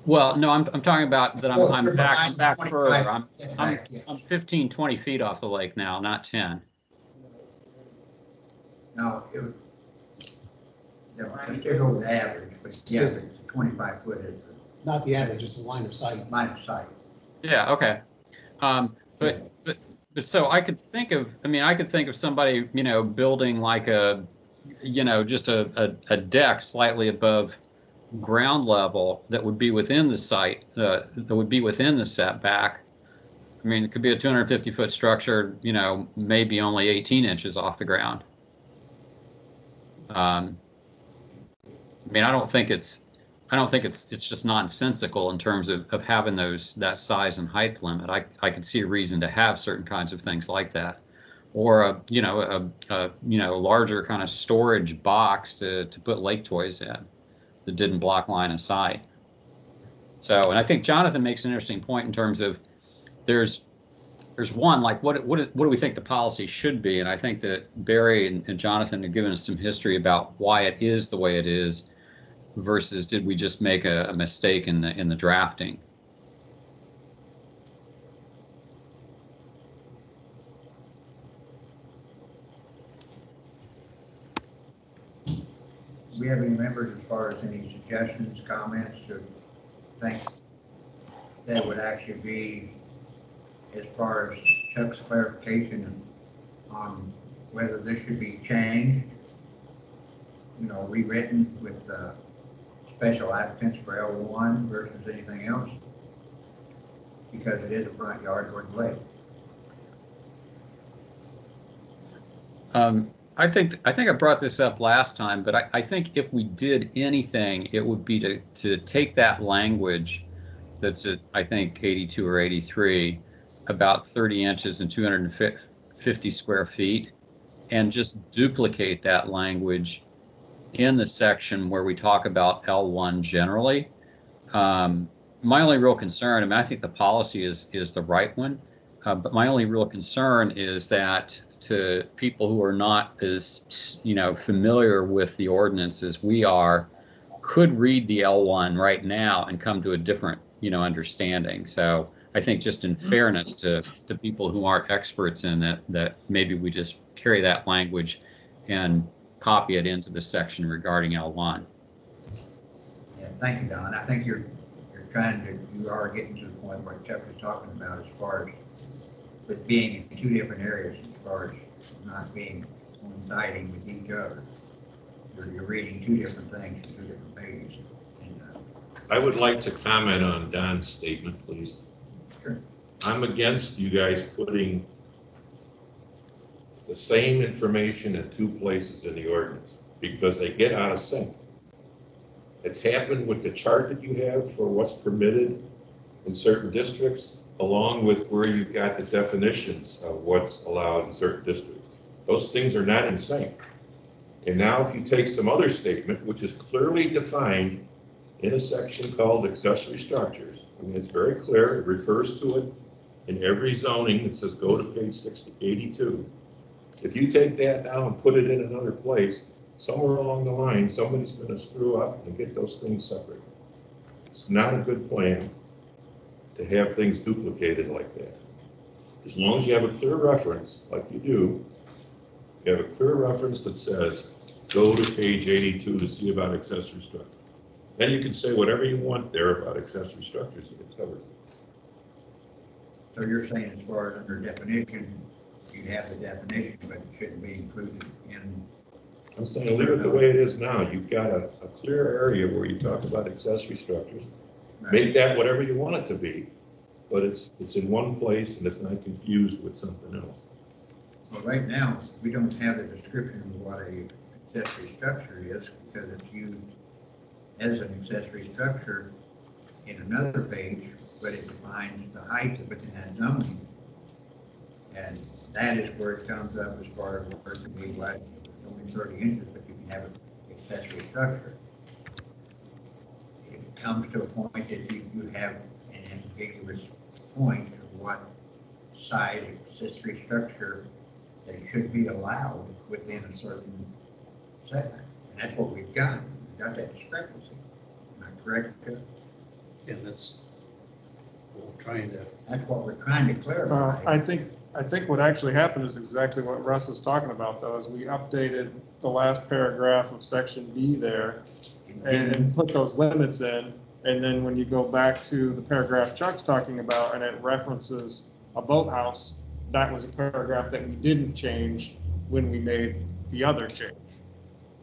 Speaker 1: Well, no, I'm talking about that I'm
Speaker 12: You're
Speaker 1: back
Speaker 12: behind
Speaker 1: further.
Speaker 12: 25 yeah.
Speaker 1: I'm 15, 20 feet off the lake now, not 10.
Speaker 12: No, it was, it's over the average, but yeah, the 25 foot is
Speaker 10: Not the average, it's a line of sight.
Speaker 12: line of sight.
Speaker 1: Yeah, okay. But so I could think of somebody, building like just a deck slightly above ground level that would be within the site, that would be within the setback. I mean, it could be a 250-foot structure, maybe only 18 inches off the ground. I don't think it's just nonsensical in terms of having that size and height limit. I could see a reason to have certain kinds of things like that, or a larger kind of storage box to put lake toys in that didn't block line of sight. So, and I think Jonathan makes an interesting point in terms of there's one, like what do we think the policy should be? And I think that Barry and Jonathan have given us some history about why it is the way it is versus did we just make a mistake in the drafting?
Speaker 12: Do we have any members as far as any suggestions, comments, or things that would actually be as far as Chuck's clarification on whether this should be changed, rewritten with special applicants for L1 versus anything else? Because it is a front yard toward the lake.
Speaker 1: I think I brought this up last time, but I think if we did anything, it would be to take that language that's at, I think, 82 or 83, about 30 inches and 250 square feet, and just duplicate that language in the section where we talk about L1 generally. My only real concern, I think the policy is the right one, but my only real concern is that to people who are not as familiar with the ordinance as we are, could read the L1 right now and come to a different, understanding. So I think just in fairness to people who aren't experts in it, that maybe we just carry that language and copy it into the section regarding L1.
Speaker 12: Yeah, thank you, Don. I think you are getting to the point where Chuck was talking about as far as with being in two different areas, as far as not being coinciding with each other. You're reading two different things, two different pages. And,
Speaker 3: I would like to comment on Don's statement, please.
Speaker 12: Sure.
Speaker 3: I'm against you guys putting the same information in two places in the ordinance because they get out of sync. It's happened with the chart that you have for what's permitted in certain districts, along with where you've got the definitions of what's allowed in certain districts. Those things are not in sync. And now if you take some other statement, which is clearly defined in a section called accessory structures, I mean, it's very clear, it refers to it in every zoning. It says go to page 82. If you take that now and put it in another place, somewhere along the line, somebody's going to screw up and get those things separate. It's not a good plan to have things duplicated like that. As long as you have a clear reference, like you do, you have a clear reference that says, go to page 82 to see about accessory structures. Then you can say whatever you want there about accessory structures that it covers.
Speaker 12: so you're saying as far as under definition, you'd have the definition, but it shouldn't be included in.
Speaker 3: I'm saying leave it the way it is now. You've got a clear area where you talk about accessory structures.
Speaker 12: Right.
Speaker 3: Make that whatever you want it to be, but it's in one place and it's not confused with something else.
Speaker 12: Well, right now, we don't have the description of what a accessory structure is because it's used as an accessory structure in another page, but it defines the height within that zoning. And that is where it comes up as far as where it can be like only 30 inches, but you can have an accessory structure. It comes to a point that you have an ambiguous point of what size accessory structure that should be allowed within a certain setback. And that's what we've got. We've got that discrepancy. Am I correct?
Speaker 10: Yeah, that's what we're trying to.
Speaker 12: That's what we're trying to clarify.
Speaker 14: I think what actually happened is exactly what Russ is talking about, though, is we updated the last paragraph of section B there and put those limits in. And then when you go back to the paragraph Chuck's talking about, and it references a boathouse, that was a paragraph that we didn't change when we made the other change.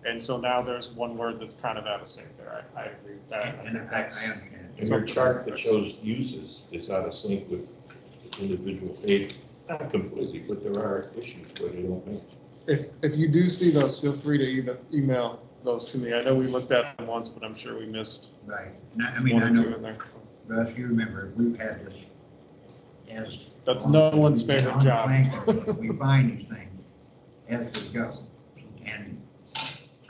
Speaker 14: And so now there's one word that's kind of out of sync there. I agree with that.
Speaker 12: And I understand.
Speaker 3: And your chart that shows uses is out of sync with individual pages. Not completely, but there are issues where they don't match.
Speaker 14: If you do see those, feel free to either email those to me. I know we looked at them once, but I'm sure we missed.
Speaker 12: Right. I mean, I know, Russ, you remember, we've had this as.
Speaker 14: That's no one's favorite job.
Speaker 12: We find these things as we go. And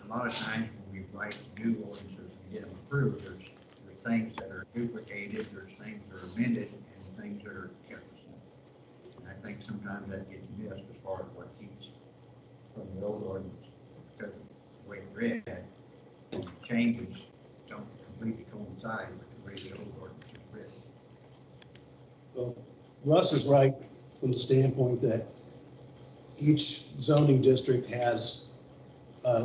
Speaker 12: a lot of times when we write new ordinances and get them approved, there's things that are duplicated, there's things that are amended, and things that are kept the same. And I think sometimes that gets missed as far as what keeps from the old ordinance, because of the way it's read, and the changes don't completely coincide with the way the old ordinance is written.
Speaker 10: Well, Russ is right from the standpoint that each zoning district has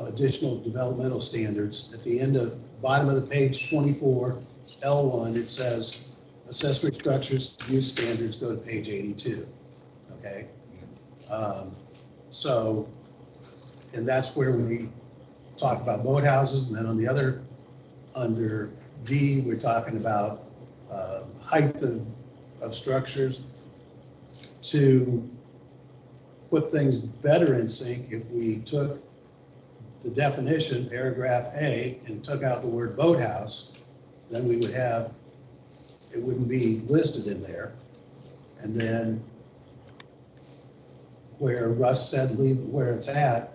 Speaker 10: additional developmental standards. At the end of, bottom of the page 24, L1, it says accessory structures use standards, go to page 82, okay? So, and that's where we talk about boathouses, and then on the other, under D, we're talking about height of structures. To put things better in sync, if we took the definition, paragraph A, and took out the word boathouse, then we would have, it wouldn't be listed in there. And then where Russ said leave it where it's at,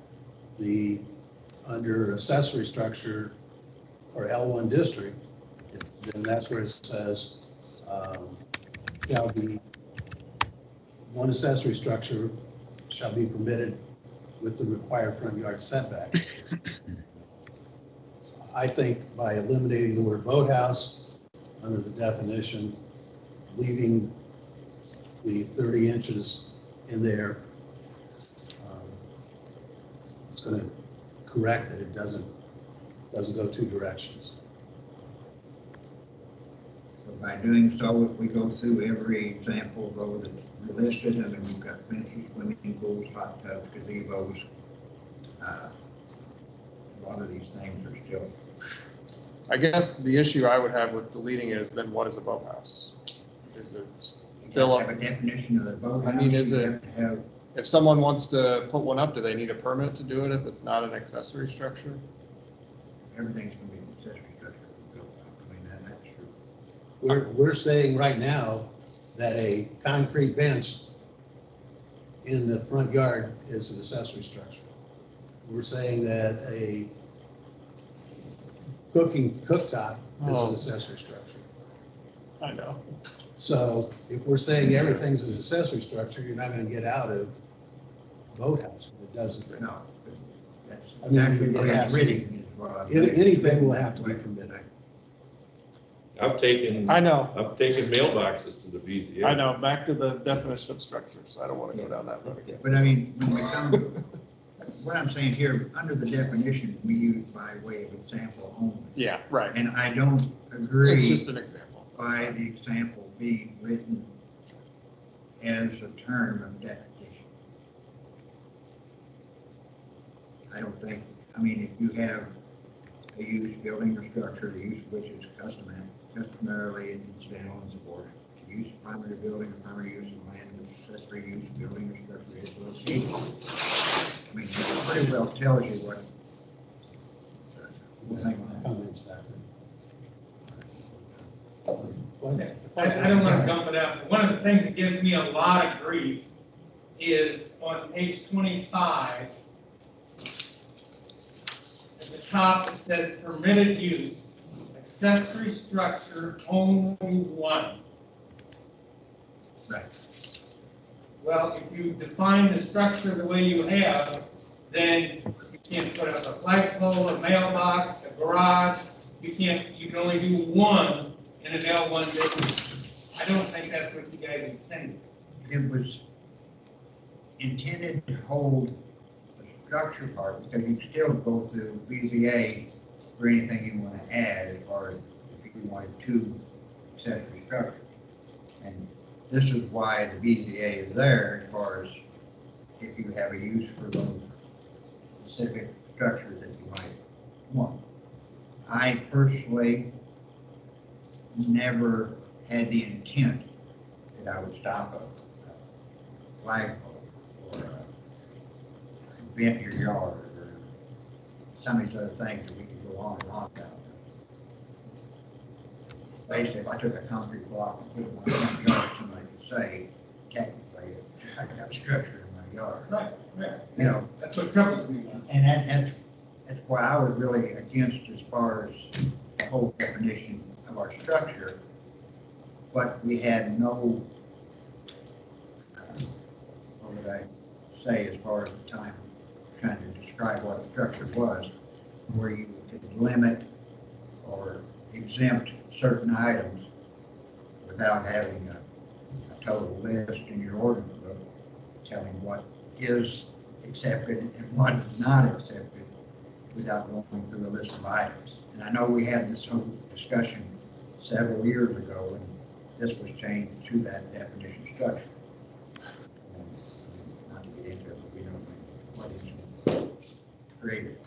Speaker 10: the under accessory structure for L1 district, then that's where it says shall be, one accessory structure shall be permitted with the required front yard setback. I think by eliminating the word boathouse under the definition, leaving the 30 inches in there, it's going to correct that it doesn't go two directions.
Speaker 12: So by doing so, if we go through every example though that's listed, and then we've got fences, swimming pools, hot tubs, gazebos, a lot of these things are still.
Speaker 14: I guess the issue I would have with deleting it is then what is a boathouse? Is it still,
Speaker 12: Have a definition of the boat.
Speaker 14: I mean, is
Speaker 12: You
Speaker 14: it-
Speaker 12: have to have,
Speaker 14: if someone wants to put one up, do they need a permit to do it if it's not an accessory structure?
Speaker 12: everything's gonna be an accessory structure built up. I mean, that's true.
Speaker 10: We're saying right now that a concrete bench in the front yard is an accessory structure. We're saying that a cooktop is
Speaker 14: Oh.
Speaker 10: an accessory structure.
Speaker 14: I know.
Speaker 10: So if we're saying everything's an accessory structure, you're not gonna get out of boathouse, but it doesn't.
Speaker 12: No, that's
Speaker 10: I mean,
Speaker 12: exactly
Speaker 10: it
Speaker 12: what I'm
Speaker 10: has to be.
Speaker 12: reading is what I'm saying.
Speaker 10: Anything will have to be permitted.
Speaker 3: I've taken
Speaker 14: I know,
Speaker 3: mailboxes to the BZA.
Speaker 14: I know, back to the definition of structures, I don't want to go down that road again.
Speaker 12: But I mean, when we come, what I'm saying here, under the definition, we use by way of example only.
Speaker 14: Yeah, right,
Speaker 12: And I don't agree
Speaker 14: it's just an example.
Speaker 12: by the example being written as a term of definition. I don't think, I mean, if you have a used building or structure, the use of which is customarily incidental and subordinate. The use of primary building or primary use of land with accessory use of building or structure is located. I mean, it pretty well tells you what.
Speaker 10: Comments back
Speaker 7: I don't want to dump it out, but one of the things that gives me a lot of grief is on page 25. At the top, it says permitted use, accessory structure only one.
Speaker 12: Right.
Speaker 7: Well, if you define the structure the way you have, then you can't put up a flagpole, a mailbox, a garage. You can only do one in an L1 district. I don't think that's what you guys intended.
Speaker 12: It was intended to hold the structure part, because you still go through BZA for anything you want to add, as far as if you wanted two accessory structures. And this is why the BZA is there, as far as if you have a use for those specific structures that you might want. I personally never had the intent that I would stop a flagpole or a vent your yard or some of these other things that we could go on and on about. Basically, if I took a concrete block and put it in my front yard, somebody could say, technically, I got a structure in my yard.
Speaker 7: Right.
Speaker 12: You know,
Speaker 7: That's what troubles me.
Speaker 12: and that's why I was really against as far as the whole definition of our structure. But we had no, what would I say, as far as the time trying to describe what a structure was, where you could limit or exempt certain items without having a total list in your ordinance book telling what is accepted and what is not accepted without going through the list of items. And I know we had this whole discussion several years ago, and this was changed to that definition structure. Not to get into it, but we don't know what is created.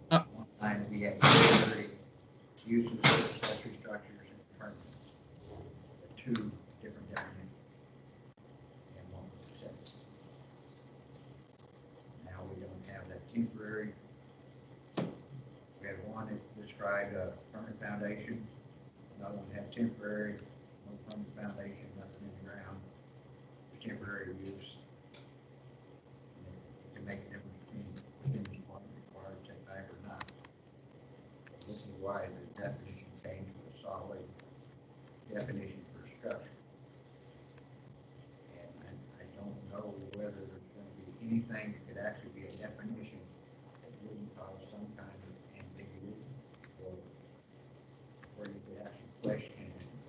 Speaker 12: One time we had uses of accessory structures and permanent. Two different definitions. And one was accepted. Now we don't have that temporary. We had one that described a permanent foundation, another one had temporary, no permanent foundation, nothing in the ground, temporary use. And it can make a difference between within the required setback or not. This is why the definition came to a solid definition for structure. And I don't know whether there's going to be anything that could actually be a definition that wouldn't cause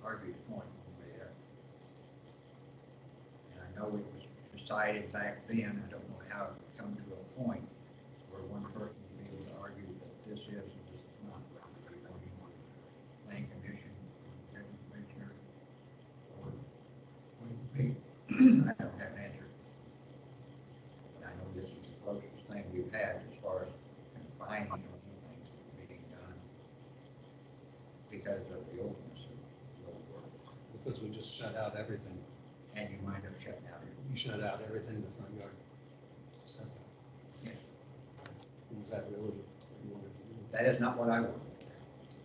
Speaker 12: argue the point one way or the other. And I know it was decided back then, I don't know how it would come to a point where one person would be able to argue that this is and this is not. Planning commission, building commissioner, or what it would be. I don't have an answer. But I know this is the closest thing we've had as far as confining on anything being done because of the openness of the old world.
Speaker 10: Because we just shut out everything.
Speaker 12: And you wind up shutting out everything.
Speaker 10: You shut out everything in the front yard. Setback.
Speaker 12: Yeah.
Speaker 10: Was that really what you wanted to do?
Speaker 12: That is not what I wanted.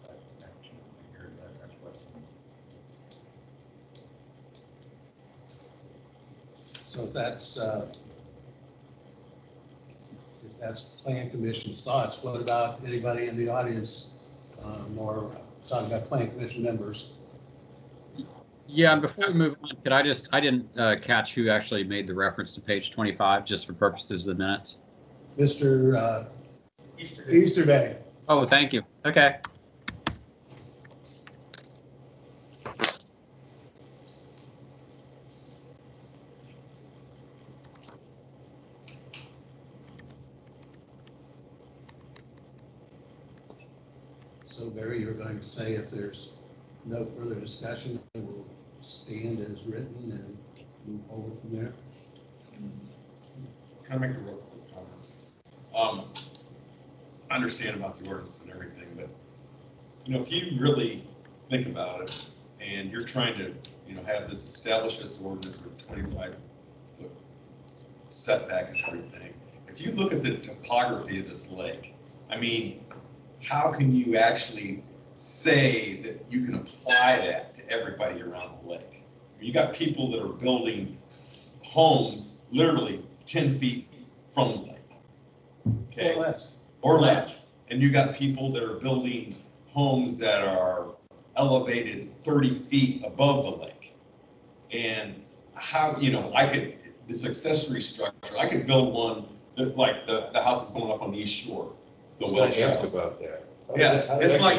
Speaker 12: But that's, that's what.
Speaker 10: So if that's Plan Commission's thoughts, what about anybody in the audience, or talking about Plan Commission members?
Speaker 1: Yeah, and before we move on, I didn't catch who actually made the reference to page 25, just for purposes of the minutes.
Speaker 10: Mr. Easterday.
Speaker 1: Oh, thank you. Okay.
Speaker 10: So Barry, you're going to say if there's no further discussion, it will stand as written and move forward from there?
Speaker 3: Can I make a real quick comment? I understand about the ordinance and everything, but, you know, if you really think about it and you're trying to, you know, have this, establish this ordinance with 25-foot setback and everything, if you look at the topography of this lake, I mean, how can you actually say that you can apply that to everybody around the lake? You got people that are building homes literally 10 feet from the lake. Okay. Or less. And you got people that are building homes that are elevated 30 feet above the lake. And how, you know, this accessory structure, I could build one that, like the house is going up on the East Shore. The Welsh house. About that. Yeah, it's like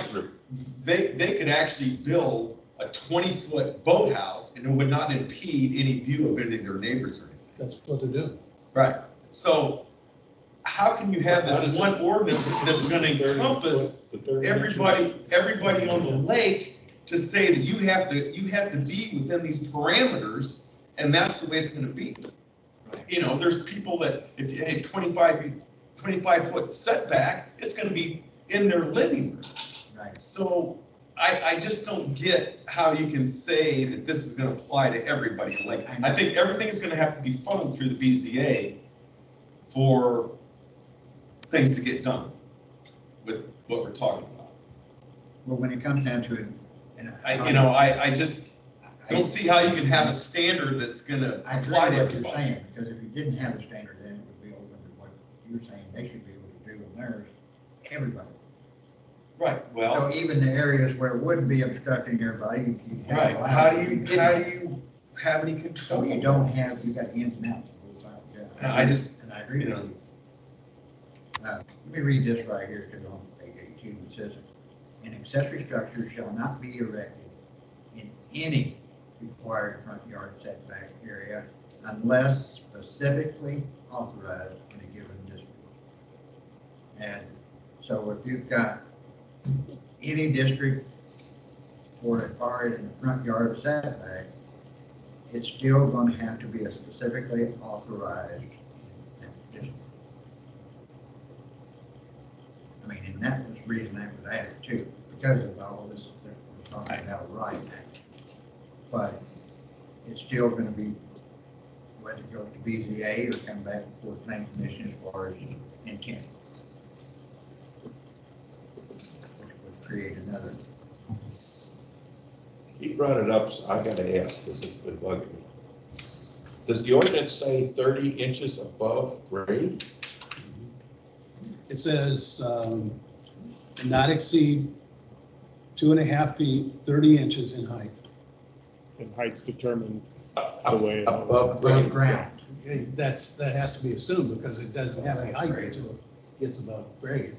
Speaker 3: they could actually build a 20-foot boathouse and it would not impede any view of any of their neighbors or anything.
Speaker 10: That's what they're doing.
Speaker 3: Right. So how can you have this in one ordinance that's going to encompass everybody on the lake to say that you have to be within these parameters, and that's the way it's going to be? You know, there's people that if you have 25-foot setback, it's going to be in their living room.
Speaker 12: Right.
Speaker 3: So I just don't get how you can say that this is going to apply to everybody. Like, I think everything is going to have to be funneled through the BZA for things to get done with what we're talking about.
Speaker 12: Well, when it comes down to it, and
Speaker 3: I just don't see how you can have a standard that's going to apply to everybody.
Speaker 12: Saying, because if you didn't have a standard, then it would be open to what you're saying they should be able to do on theirs, everybody.
Speaker 3: Right. Well,
Speaker 12: so even the areas where it wouldn't be obstructing everybody, you have.
Speaker 3: Right. How do you have any control?
Speaker 12: So you don't have. You got the ins and outs.
Speaker 3: I
Speaker 12: agree with you. Let me read this right here to on page 18. It says, "An accessory structure shall not be erected in any required front yard setback area unless specifically authorized in a given district." And so if you've got any district for as far as in the front yard setback, it's still going to have to be a specifically authorized district. I mean, and that was the reason that was added too, because of all this that we're talking about right now. But it's still going to be, whether it goes to BZA or come back before the Planning Commission as far as intent. Which would create another.
Speaker 15: He brought it up, so I gotta ask, because it's been bugging me. Does the ordinance say 30 inches above grade?
Speaker 10: It says not exceed 2.5 feet, 30 inches in height.
Speaker 16: And height's determined the way
Speaker 15: above
Speaker 10: ground. That has to be assumed because it doesn't have any height until it gets above grade.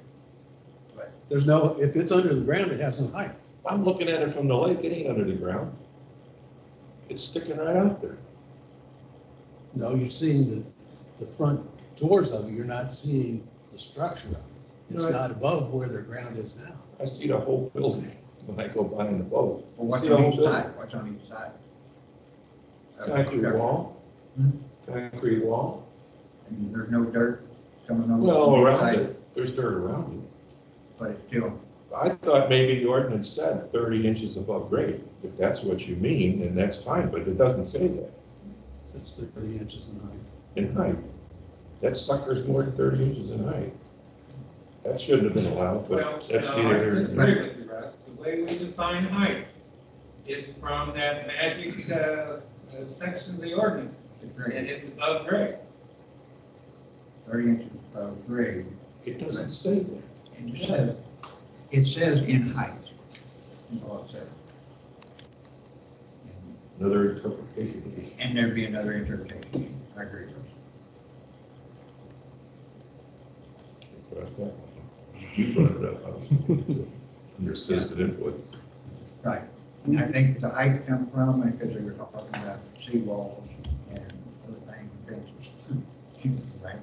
Speaker 10: There's no, if it's under the ground, it has no height.
Speaker 15: I'm looking at it from the lake, it ain't under the ground. It's sticking right out there.
Speaker 10: No, you're seeing the front doors of it, you're not seeing the structure of it. It's
Speaker 15: Right.
Speaker 10: not above where their ground is now.
Speaker 15: I see the whole building when I go by in the boat.
Speaker 12: Well, what's
Speaker 15: See the whole
Speaker 12: on each
Speaker 15: building?
Speaker 12: side? What's on each side?
Speaker 15: Concrete wall.
Speaker 12: Hmm?
Speaker 15: Concrete wall.
Speaker 12: And there's no dirt coming over.
Speaker 15: Well,
Speaker 12: the
Speaker 15: around
Speaker 12: side,
Speaker 15: it, there's dirt around it.
Speaker 12: But it's still,
Speaker 15: I thought maybe the ordinance said 30 inches above grade. If that's what you mean, then that's fine, but it doesn't say that
Speaker 10: It's 30 inches in height.
Speaker 15: in height. That sucker's more than 30 inches in height. That shouldn't have been allowed,
Speaker 7: Well,
Speaker 15: but that's
Speaker 7: I
Speaker 15: neither here nor
Speaker 7: disagree
Speaker 15: there.
Speaker 7: with you, Russ. The way we define heights is from that magic, section of the ordinance,
Speaker 12: it's grade,
Speaker 7: and it's above grade.
Speaker 12: 30 inches above grade.
Speaker 15: It doesn't say that.
Speaker 12: It says in height. That's all it says.
Speaker 15: Another interpretation.
Speaker 12: And there'd be another interpretation. I agree with
Speaker 15: That's that one. You brought it up, I was under citizen input.
Speaker 12: you. Right. And I think the height comes from, because they were talking about seawalls and other things, fences. Right?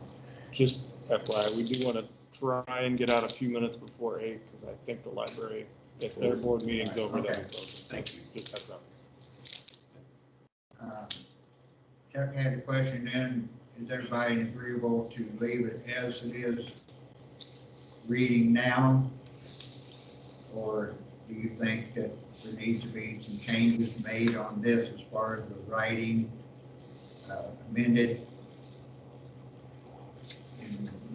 Speaker 16: Just FYI, we do want to try and get out a few minutes before 8, because I think the library, if their board meeting's over, they'll be
Speaker 12: Okay.
Speaker 16: closing.
Speaker 12: Thank you.
Speaker 16: Just heads up.
Speaker 12: Chuck had a question then, is everybody agreeable to leave it as it is reading now? Or do you think that there needs to be some changes made on this as far as the writing amended? In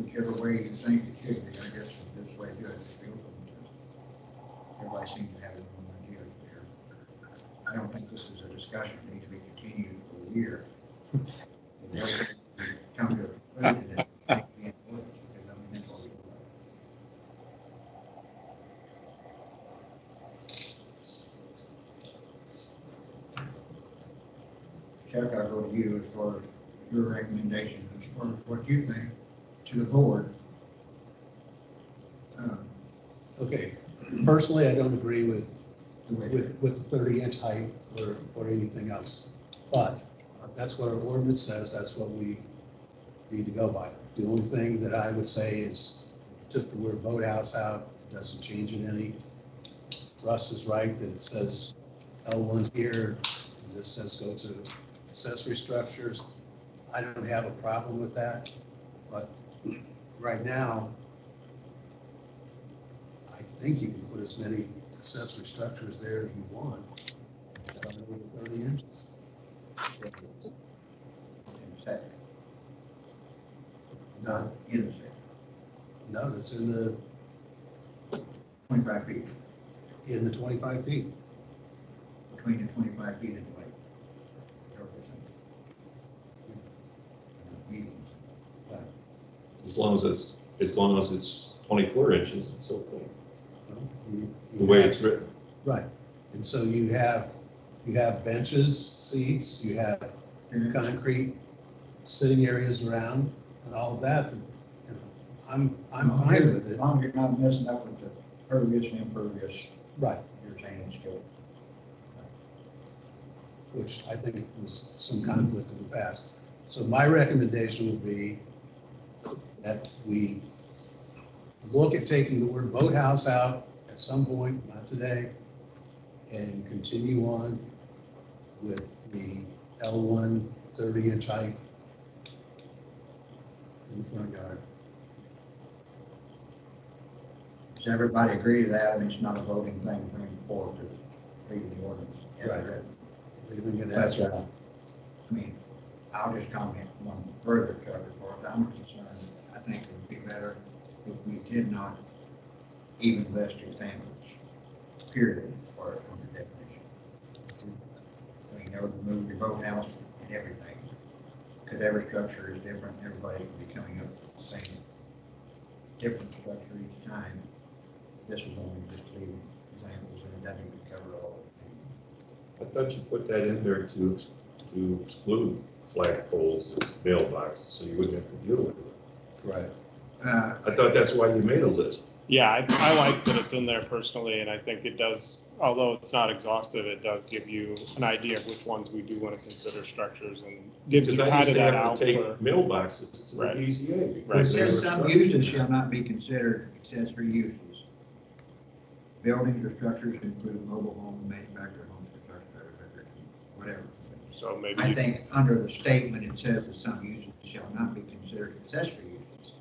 Speaker 12: whichever way you think it should be, I guess this way good. Everybody seems to have their own ideas here. I don't think this is a discussion that needs to be continued for a year. Come to a conclusion and make the importance, because I mean, that's what we do. Chuck, I'll go to you as far as your recommendation, as far as what you think to the board.
Speaker 10: Okay, personally, I don't agree with
Speaker 12: The way
Speaker 10: with the 30-inch height or anything else. But that's what our ordinance says, that's what we need to go by. The only thing that I would say is took the word boathouse out, it doesn't change it any. Russ is right that it says L1 here, and this says go to accessory structures. I don't have a problem with that, but right now, I think you can put as many accessory structures there as you want, over 30 inches. No,
Speaker 12: in the setback,
Speaker 10: no, that's in the
Speaker 12: 25 feet,
Speaker 10: 25 feet.
Speaker 12: between the 25 feet and the lake. Meetings.
Speaker 15: As long as it's 24 inches, it's okay.
Speaker 10: Well, you
Speaker 15: The way
Speaker 10: have-
Speaker 15: it's written.
Speaker 10: Right, and so you have benches, seats, you have concrete sitting areas around and all of that, you know, I'm fine with
Speaker 12: As
Speaker 10: it.
Speaker 12: long as you're not messing up with the pervious and impervious,
Speaker 10: Right,
Speaker 12: you're saying it's still.
Speaker 10: which I think was some conflict in the past. So my recommendation would be that we look at taking the word boathouse out at some point, not today, and continue on with the L1 30-inch height in the front yard.
Speaker 12: Does everybody agree to that? And it's not a voting thing, bringing forward to read the ordinance.
Speaker 10: Right. Leaving it
Speaker 12: That's
Speaker 10: as,
Speaker 12: right. I mean, I'll just comment one further, Chuck, as far as I'm concerned. I think it would be better if we did not even list examples, period, as far as under definition. I mean, that would remove the boathouse and everything, because every structure is different, everybody can be coming up with the same different structure each time. This is only just leaving examples, and it doesn't even cover all of
Speaker 15: I thought you put that in there to exclude flagpoles and mailboxes, so you wouldn't have to deal with it.
Speaker 10: right.
Speaker 15: I thought that's why you made a list.
Speaker 14: Yeah, I like that it's in there personally, and I think it does, although it's not exhaustive, it does give you an idea of which ones we do want to consider structures and gives you
Speaker 15: Because I
Speaker 14: kind
Speaker 15: used
Speaker 14: of
Speaker 15: to
Speaker 14: that
Speaker 15: have
Speaker 14: out
Speaker 15: to take
Speaker 14: for.
Speaker 15: mailboxes to the
Speaker 14: Right.
Speaker 15: BZA.
Speaker 14: Right.
Speaker 12: It
Speaker 15: because they
Speaker 12: says
Speaker 15: were
Speaker 12: some
Speaker 15: structured.
Speaker 12: uses shall not be considered accessory uses. Buildings or structures include mobile home, manufactured homes, construction, whatever.
Speaker 14: So maybe.
Speaker 12: I think under the statement, it says that some uses shall not be considered accessory uses.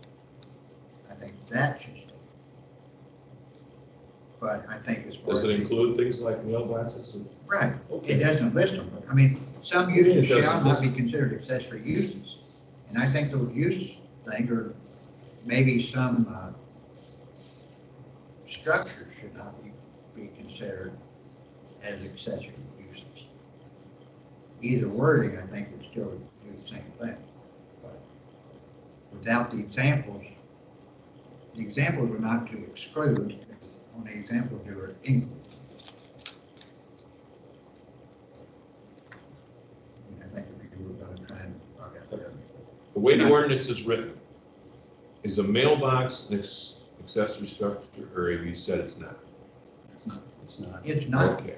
Speaker 12: I think that should stay. But I think as far as.
Speaker 15: Does it include things like mailboxes? And-
Speaker 12: Right,
Speaker 15: Okay.
Speaker 12: it doesn't list them, but I mean, some
Speaker 15: Yeah, it
Speaker 12: uses
Speaker 15: doesn't
Speaker 12: shall not
Speaker 15: list
Speaker 12: be
Speaker 15: them.
Speaker 12: considered accessory uses. And I think those use things are, maybe some, structures should not be considered as accessory uses. Either wording, I think, would still do the same thing. But without the examples are not to exclude, on the example do or include. And I think if you were going to try and work out the other.
Speaker 15: The way the ordinance is written, is a mailbox an accessory structure, or have you said it's not?
Speaker 3: It's not.
Speaker 10: It's not.
Speaker 12: It's not.
Speaker 15: Okay,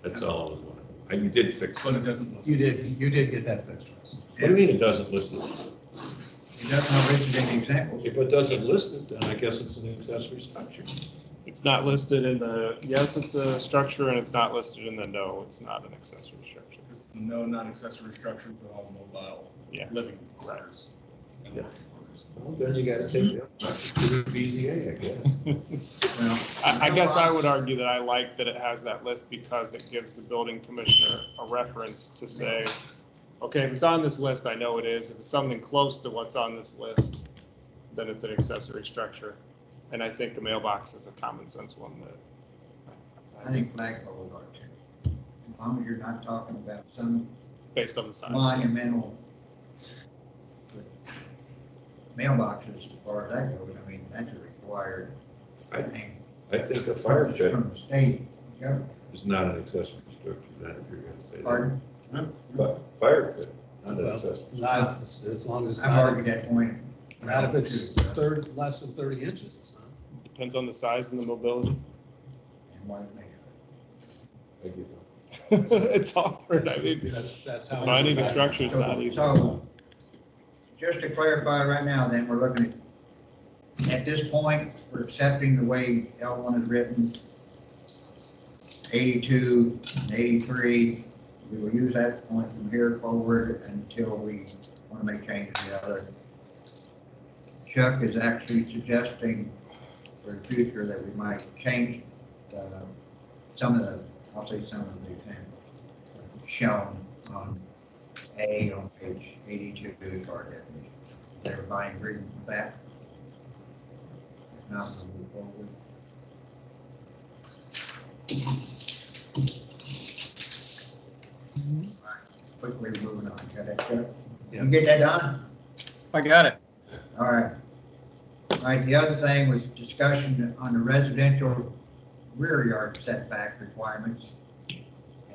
Speaker 15: that's all I was wondering. And you did fix it.
Speaker 3: But it doesn't list.
Speaker 10: You did get that fixed, Russ.
Speaker 15: What do you mean it doesn't list it?
Speaker 12: It does not list any examples.
Speaker 15: If it doesn't list it, then I guess it's an accessory structure.
Speaker 14: It's not listed in the, yes, it's a structure, and it's not listed in the no, it's not an accessory structure.
Speaker 3: Because the no non-accessory structure, the automobile.
Speaker 14: Yeah.
Speaker 3: Living quarters. And
Speaker 14: Yeah.
Speaker 3: working quarters.
Speaker 15: Well, then you gotta take it to the BZA, I guess.
Speaker 12: Well,
Speaker 14: I guess I would argue that I like that it has that list because it gives the building commissioner a reference to say, okay, if it's on this list, I know it is. If it's something close to what's on this list, then it's an accessory structure. And I think a mailbox is a common sense one that.
Speaker 12: I think flagpoles are too. As long as you're not talking about some
Speaker 14: Based on the size.
Speaker 12: monumental mailboxes, as far as that goes, I mean, that's a required thing.
Speaker 15: I think a fire pit
Speaker 12: From the state government.
Speaker 15: is not an accessory structure, not if you're gonna say that.
Speaker 12: Pardon?
Speaker 15: But fire pit, not an
Speaker 10: Well,
Speaker 15: accessory.
Speaker 10: not, as long as it's
Speaker 12: I've
Speaker 10: not,
Speaker 12: argued that point.
Speaker 10: not if it's less than 30 inches, it's not.
Speaker 14: Depends on the size and the mobility.
Speaker 12: And what it makes of it.
Speaker 15: I give up.
Speaker 14: It's hard, I mean,
Speaker 10: That's how.
Speaker 14: finding a structure is not easy.
Speaker 12: So, just to clarify right now, then, we're looking at this point, we're accepting the way L1 is written, 82 and 83. We will use that point from here forward until we want to make changes to the other. Chuck is actually suggesting for the future that we might change some of the, I'll say some of the examples shown on A on page 82 of our definition. Is everybody agree with that? If not, we'll move forward. All right, quickly moving on. Got that, Chuck? You get that done?
Speaker 1: I got it.
Speaker 12: All right. All right, the other thing was discussion on the residential rear yard setback requirements.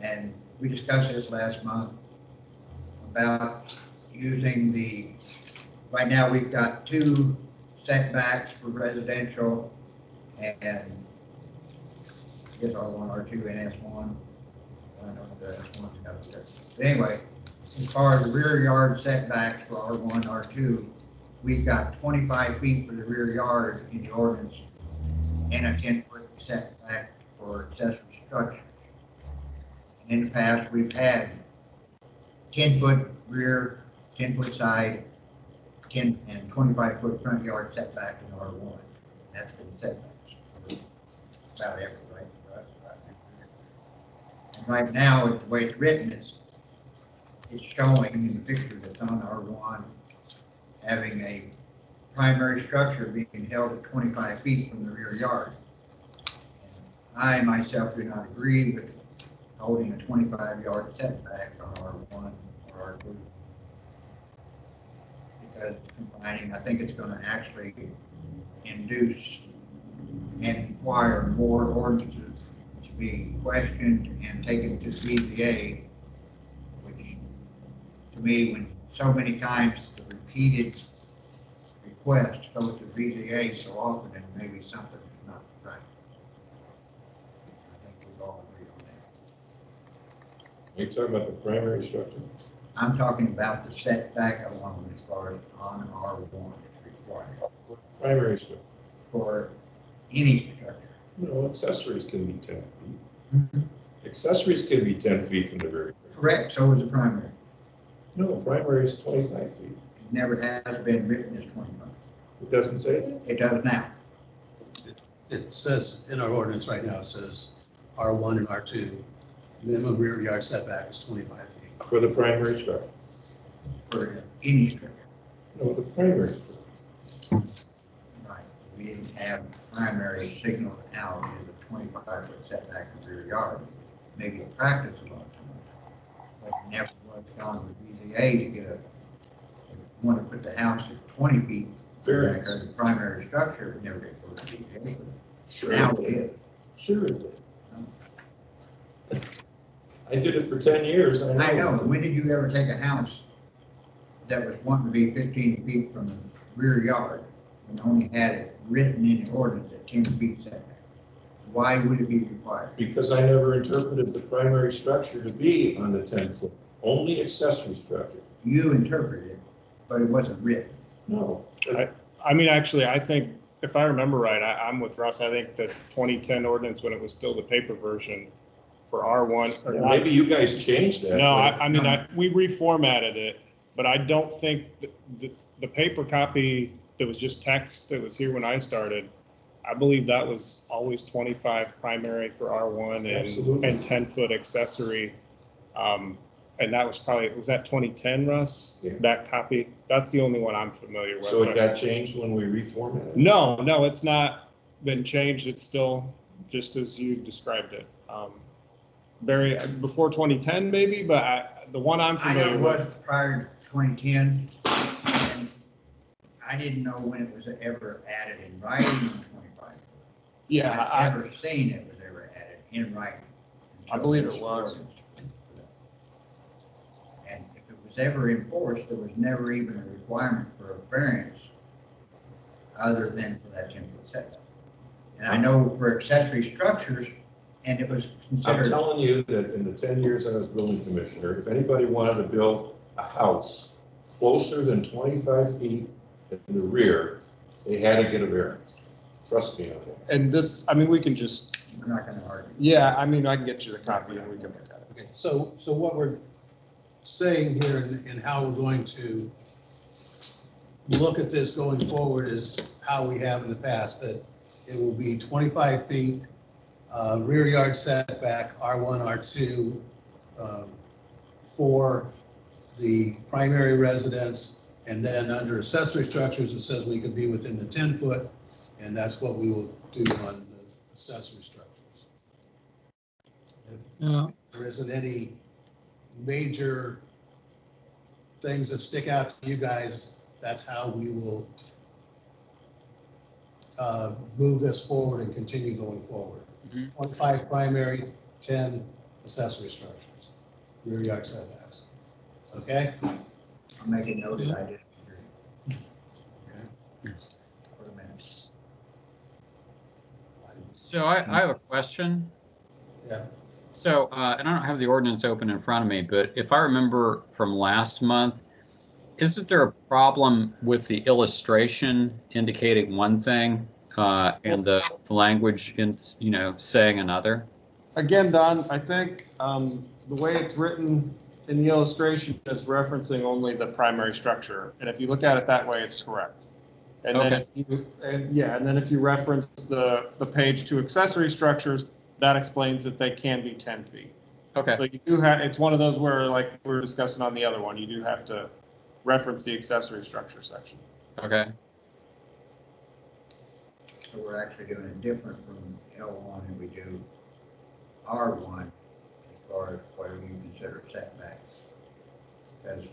Speaker 12: And we discussed this last month about using the, right now we've got 2 setbacks for residential and I guess R1, R2, and S1. I don't know if the S1's got there. But anyway, as far as the rear yard setbacks for R1, R2, we've got 25 feet for the rear yard in the ordinance and a 10-foot setback for accessory structures. And in the past, we've had 10-foot rear, 10-foot side, 10 and 25-foot front yard setback in R1. That's been setbacks. About every, right? And right now, the way it's written is, it's showing in the picture that's on R1 having a primary structure being held at 25 feet from the rear yard. And I myself do not agree with holding a 25-yard setback on R1 or R2. Because combining, I think it's going to actually induce and require more ordinances to be questioned and taken to BZA, which to me, when so many times the repeated request to go to BZA so often, and maybe something's not right. I think we've all agreed on that.
Speaker 15: Are you talking about the primary structure?
Speaker 12: I'm talking about the setback alone as far as on R1 is required
Speaker 15: Primary structure.
Speaker 12: for any structure.
Speaker 15: No, accessories can be 10 feet. Accessories can be 10 feet from the rear.
Speaker 12: Correct, so is the primary.
Speaker 15: No, primary is 25 feet.
Speaker 12: It never has been written as 25.
Speaker 15: It doesn't say that?
Speaker 12: It does now.
Speaker 10: It says in our ordinance right now, it says R1 and R2, minimum rear yard setback is 25 feet.
Speaker 15: For the primary structure?
Speaker 12: For any structure.
Speaker 15: No, the primary structure.
Speaker 12: Right. We didn't have primary signaled out as a 25-foot setback in the rear yard. Maybe a practice a lot of times. But it never was gone with BZA to get a, want to put the house at 20 feet back or the primary structure, would never get to BZA.
Speaker 15: Sure.
Speaker 12: Now it is.
Speaker 15: Sure it did. I did it for 10 years.
Speaker 12: I know. When did you ever take a house that was wanting to be 15 feet from the rear yard and only had it written in the ordinance at 10 feet setback? Why would it be required?
Speaker 15: Because I never interpreted the primary structure to be on the 10 foot, only accessory structure.
Speaker 12: You interpreted it, but it wasn't written.
Speaker 15: No.
Speaker 16: I mean, actually, I think, if I remember right, I'm with Russ. I think the 2010 ordinance, when it was still the paper version for R1. Or
Speaker 15: Maybe you guys changed that.
Speaker 16: No, I mean, we reformatted it, but I don't think the paper copy that was just text that was here when I started, I believe that was always 25 primary for R1 and 10-foot accessory. And that was probably, was that 2010, Russ?
Speaker 15: Yeah.
Speaker 16: That copy? That's the only one I'm familiar with.
Speaker 15: So it got changed when we reformatted it?
Speaker 16: No, it's not been changed. It's still just as you described it. Barry, before 2010 maybe, but the one I'm
Speaker 12: I know
Speaker 16: familiar
Speaker 12: it
Speaker 16: with.
Speaker 12: was prior to 2010. And I didn't know when it was ever added in writing on 25.
Speaker 16: Yeah,
Speaker 12: I've never seen it was ever added in writing.
Speaker 16: I believe it was.
Speaker 12: And if it was ever enforced, there was never even a requirement for a variance other than for that 10-foot setback. And I know for accessory structures, and it was
Speaker 15: I'm
Speaker 12: considered.
Speaker 15: telling you that in the 10 years I was building commissioner, if anybody wanted to build a house closer than 25 feet in the rear, they had to get a variance. Trust me on that.
Speaker 16: And this, I mean, we can just.
Speaker 12: We're not going to argue.
Speaker 16: Yeah, I mean, I can get you the copy and we can look at it.
Speaker 10: Okay, so what we're saying here and how we're going to look at this going forward is how we have in the past, that it will be 25 feet rear yard setback, R1, R2, for the primary residence, and then under accessory structures, it says we could be within the 10 foot, and that's what we will do on the accessory structures. If there isn't any major things that stick out to you guys, that's how we will move this forward and continue going forward. 25 primary, 10 accessory structures, rear yard setbacks. Okay?
Speaker 12: I'll make a note that I did agree.
Speaker 10: Okay.
Speaker 12: For the minutes.
Speaker 1: So I have a question.
Speaker 10: Yeah.
Speaker 1: So, and I don't have the ordinance open in front of me, but if I remember from last month, isn't there a problem with the illustration indicating one thing and the language in, saying another?
Speaker 16: Again, Don, I think the way it's written in the illustration is referencing only the primary structure. And if you look at it that way, it's correct. And then if you reference the page to accessory structures, that explains that they can be 10 feet.
Speaker 1: Okay.
Speaker 16: So you do have, it's one of those where, like we were discussing on the other one, you do have to reference the accessory structure section.
Speaker 1: Okay.
Speaker 12: So we're actually doing it different from L1 than we do R1 as far as whether you consider setbacks. Because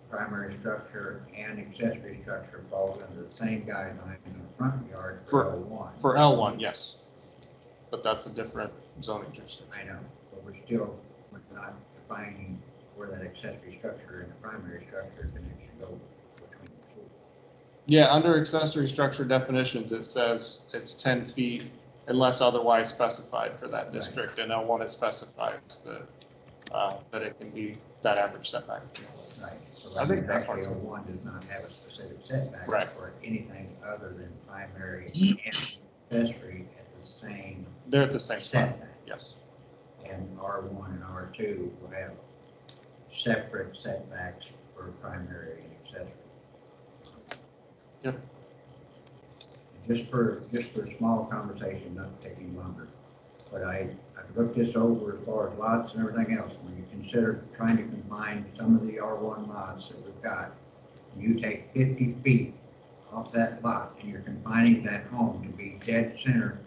Speaker 12: primary structure and accessory structure falls under the same guideline in the front yard for L1.
Speaker 16: For L1, yes. But that's a different zoning jurisdiction.
Speaker 12: I know, but we're not defining where that accessory structure and the primary structure can actually go between the two.
Speaker 14: Yeah, under accessory structure definitions, it says it's 10 feet unless otherwise specified for that district. And L1 it specifies that it can be that average setback.
Speaker 12: Right. So
Speaker 14: I think that's
Speaker 12: actually,
Speaker 14: what's-
Speaker 12: L1 does not have a specific setback
Speaker 14: Right.
Speaker 12: for anything other than primary and accessory at the same
Speaker 14: They're at the same spot.
Speaker 12: setback.
Speaker 14: Yes.
Speaker 12: And R1 and R2 will have separate setbacks for primary and accessory.
Speaker 14: Yep.
Speaker 12: Just for a small conversation, not taking longer, but I've looked this over as far as lots and everything else. When you consider trying to combine some of the R1 lots that we've got, you take 50 feet off that lot and you're combining that home to be dead center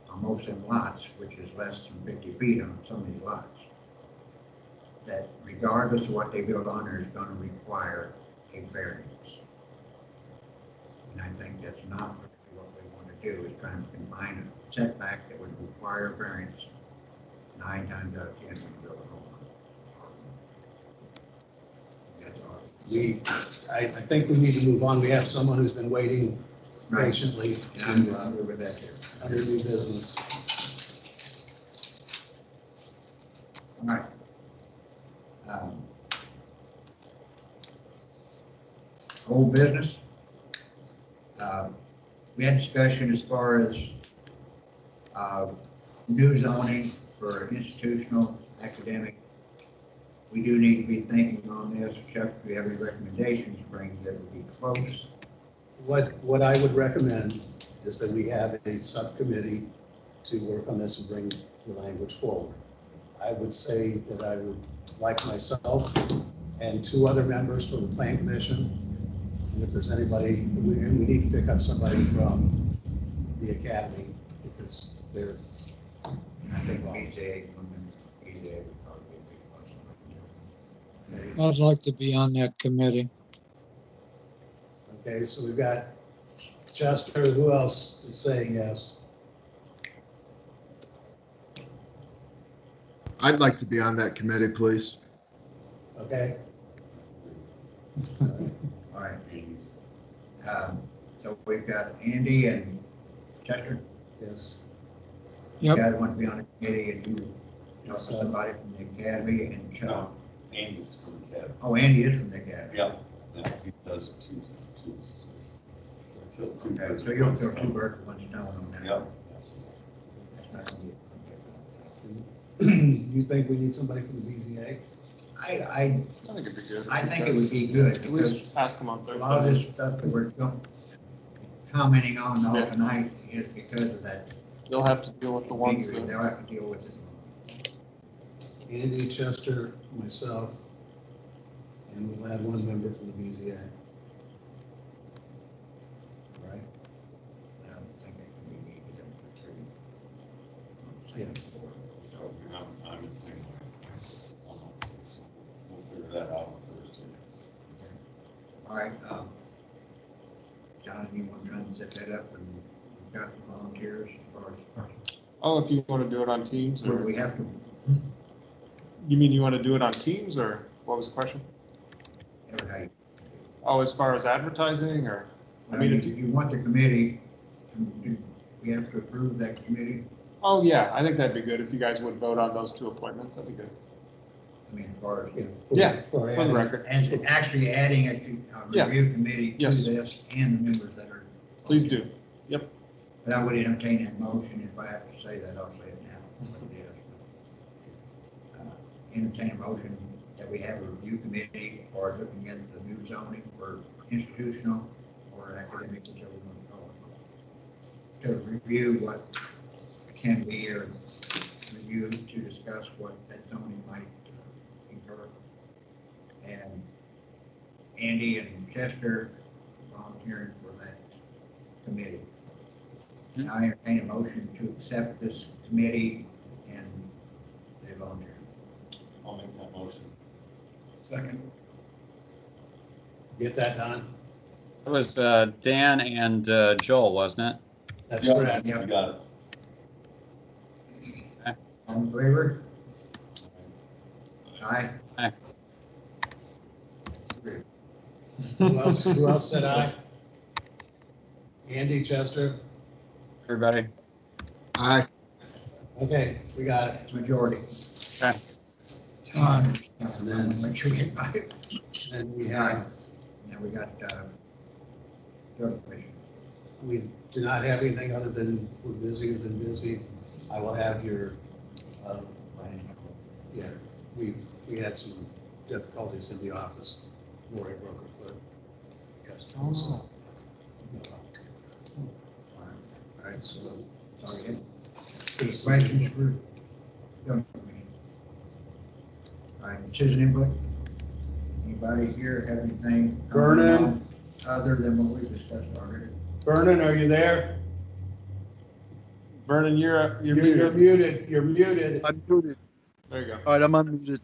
Speaker 12: on most of the lots, which is less than 50 feet on some of these lots. That regardless of what they build on there is going to require a variance. And I think that's not really what we want to do, is try and combine a setback that would require a variance 9 times out of 10 when you build a home. That's all.
Speaker 10: I think we need to move on. We have someone who's been waiting
Speaker 12: Right.
Speaker 10: patiently
Speaker 12: And I'm
Speaker 10: to,
Speaker 12: good with that too.
Speaker 10: under new business.
Speaker 12: All right. Old business. We had discussion as far as new zoning for institutional, academic. We do need to be thinking on this. Chuck, do you have any recommendations, bring that would be close?
Speaker 10: What I would recommend is that we have a subcommittee to work on this and bring the language forward. I would say that I would like myself and 2 other members from the Plan Commission. And if there's anybody, we need to pick up somebody from the academy because they're,
Speaker 12: I think BZA would probably be close.
Speaker 5: I'd like to be on that committee.
Speaker 10: okay, so we've got Chester, who else is saying yes?
Speaker 4: I'd like to be on that committee, please.
Speaker 10: Okay,
Speaker 12: All right. So we've got Andy and Chester.
Speaker 10: yes.
Speaker 12: You
Speaker 5: Yep.
Speaker 12: guys want to be on the committee and you talk to somebody from the academy and Chuck.
Speaker 3: Andy's from the academy.
Speaker 12: Oh, Andy is from the academy.
Speaker 3: Yeah, he does two.
Speaker 12: Okay, so you'll kill 2 birds with 1 stone on that.
Speaker 3: Yep.
Speaker 12: That's not gonna be-
Speaker 10: You think we need somebody from the BZA?
Speaker 12: I
Speaker 14: I think it'd be good.
Speaker 12: think it would be good
Speaker 14: At
Speaker 12: because
Speaker 14: least ask them on
Speaker 12: a lot of
Speaker 14: Thursday.
Speaker 12: this stuff that we're commenting on all
Speaker 14: Yeah.
Speaker 12: tonight is because of that.
Speaker 14: They'll have to deal with the ones
Speaker 12: figure.
Speaker 14: that,
Speaker 12: They'll have to deal with it.
Speaker 10: Andy, Chester, myself, and we'll add 1 member from the BZA. Right?
Speaker 12: I don't think it can be me, but then put 3 on the
Speaker 10: Yeah.
Speaker 12: same board. So,
Speaker 3: I'm the same way. We'll figure that out Thursday.
Speaker 12: all right, John, you want to try and set that up and we've got the volunteers as far as,
Speaker 14: oh, if you want to do it on Teams
Speaker 12: would
Speaker 14: or,
Speaker 12: we have to,
Speaker 14: you mean you want to do it on Teams or what was the question?
Speaker 12: everybody,
Speaker 14: Oh, as far as advertising or, I mean, if you,
Speaker 12: you want the committee, and do we have to approve that committee?
Speaker 14: oh, yeah, I think that'd be good. If you guys would vote on those 2 appointments, that'd be good.
Speaker 12: I mean, as far as,
Speaker 14: Yeah,
Speaker 10: For
Speaker 14: for the
Speaker 10: adding-
Speaker 14: record.
Speaker 12: and actually adding a
Speaker 14: Yeah.
Speaker 12: review committee to
Speaker 14: Yes.
Speaker 12: this and the members that are.
Speaker 14: Please do. Yep.
Speaker 12: But I would entertain that motion. If I have to say that, I'll say it now, what it is. Entertain a motion that we have a review committee for looking at the new zoning for institutional or academic, whichever you want to call it. To review what can be or review to discuss what that zoning might incur. And Andy and Chester volunteering for that committee. Now I entertain a motion to accept this committee and they volunteer.
Speaker 3: I'll make that motion.
Speaker 10: Second. Get that done?
Speaker 1: It was Dan and Joel, wasn't it?
Speaker 10: That's
Speaker 3: Yeah,
Speaker 10: correct.
Speaker 3: You got it.
Speaker 12: All in favor? Aye.
Speaker 10: Who else said aye? Andy, Chester.
Speaker 1: Everybody?
Speaker 4: Aye.
Speaker 10: Okay, we got it.
Speaker 12: It's majority.
Speaker 1: Okay.
Speaker 12: And then make sure we get by it.
Speaker 10: Then we have,
Speaker 12: Now we got, road commission.
Speaker 10: we do not have anything other than we're busier than busy. I will have your, yeah, we had some difficulties in the office. Lori broke her foot yesterday. So, no, I'll get that. All right, so.
Speaker 12: Sorry.
Speaker 10: Citizens-
Speaker 12: Questions for road commission? All right, citizen input? Anybody here have anything?
Speaker 10: Vernon?
Speaker 12: Other than what we discussed already?
Speaker 10: Vernon, are you there?
Speaker 14: Vernon, you're
Speaker 10: You're
Speaker 14: muted.
Speaker 10: muted, you're muted.
Speaker 17: I'm muted.
Speaker 14: There you go.
Speaker 17: All right, I'm unmuted.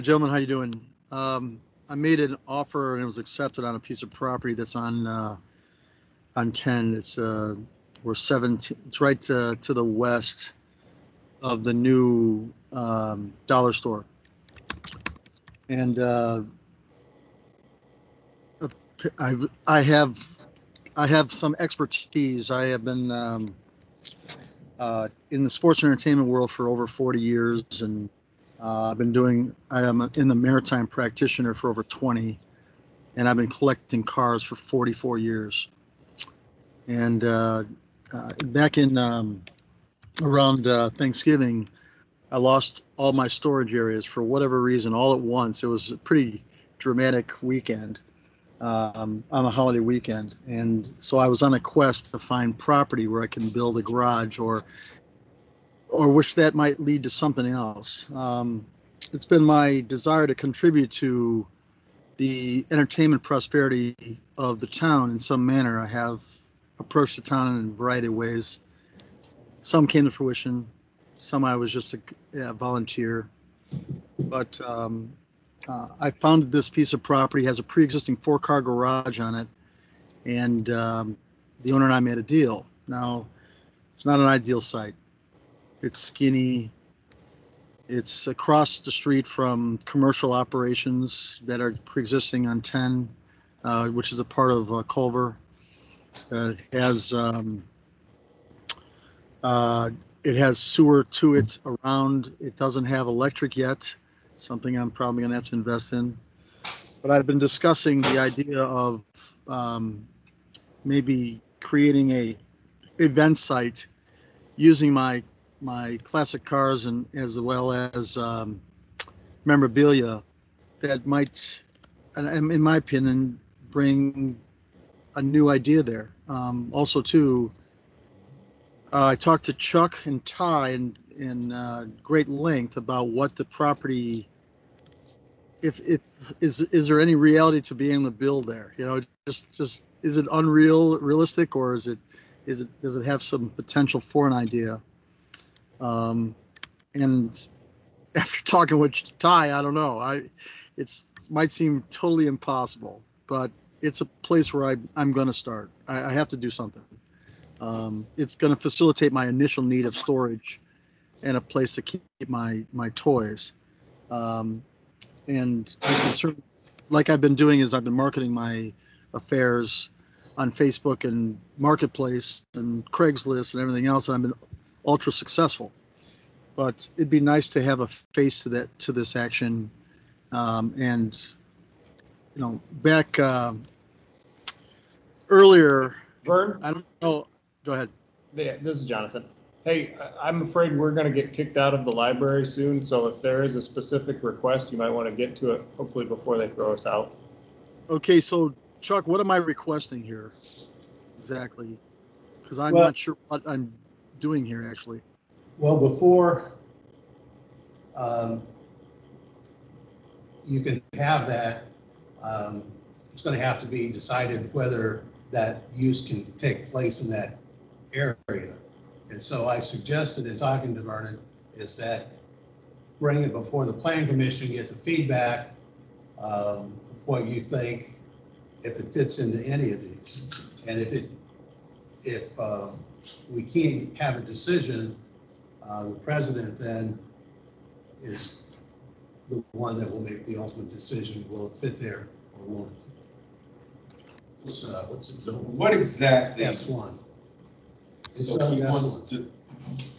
Speaker 17: Gentlemen, how you doing? I made an offer and it was accepted on a piece of property that's on 10. It's we're 17. It's right to the west of the new dollar store. And I have some expertise. I have been in the sports and entertainment world for over 40 years, and I am in the maritime practitioner for over 20, and I've been collecting cars for 44 years. And back in around Thanksgiving, I lost all my storage areas for whatever reason all at once. It was a pretty dramatic weekend on a holiday weekend. And so I was on a quest to find property where I can build a garage or which that might lead to something else. It's been my desire to contribute to the entertainment prosperity of the town in some manner. I have approached the town in a variety of ways. Some came to fruition. Some I was just a volunteer. But I found this piece of property has a pre-existing 4-car garage on it, and the owner and I made a deal. Now, it's not an ideal site. It's skinny. It's across the street from commercial operations that are pre-existing on 10, which is a part of Culver. It has sewer to it around. It doesn't have electric yet, something I'm probably going to have to invest in. But I've been discussing the idea of maybe creating a event site using my classic cars and as well as memorabilia that might, in my opinion, bring a new idea there. Also, too, I talked to Chuck and Ty in great length about what the property, is there any reality to being able to build there? You know, just is it realistic, or does it have some potential for an idea? And after talking with Ty, I don't know. It might seem totally impossible, but it's a place where I'm going to start. I have to do something. It's going to facilitate my initial need of storage and a place to keep my toys. And I can certainly, like I've been doing, is I've been marketing my affairs on Facebook and Marketplace and Craigslist and everything else, and I've been ultra successful. But it'd be nice to have a face to this action. And you know, back earlier,
Speaker 14: Vern?
Speaker 17: I don't know. Go ahead.
Speaker 14: Yeah, this is Jonathan. Hey, I'm afraid we're going to get kicked out of the library soon. So if there is a specific request, you might want to get to it, hopefully before they throw us out.
Speaker 17: Okay, so Chuck, what am I requesting here exactly? Because I'm
Speaker 10: Well,
Speaker 17: not sure what I'm doing here actually.
Speaker 10: Well, before you can have that, it's going to have to be decided whether that use can take place in that area. And so I suggested in talking to Vernon is that bring it before the Plan Commission, get the feedback of what you think, if it fits into any of these. And if we can't have a decision, the president then is the one that will make the ultimate decision. Will it fit there or won't it fit there?
Speaker 15: What's it zone?
Speaker 3: What exactly?
Speaker 10: S1. It's
Speaker 3: So he
Speaker 10: S1.
Speaker 3: wants to turn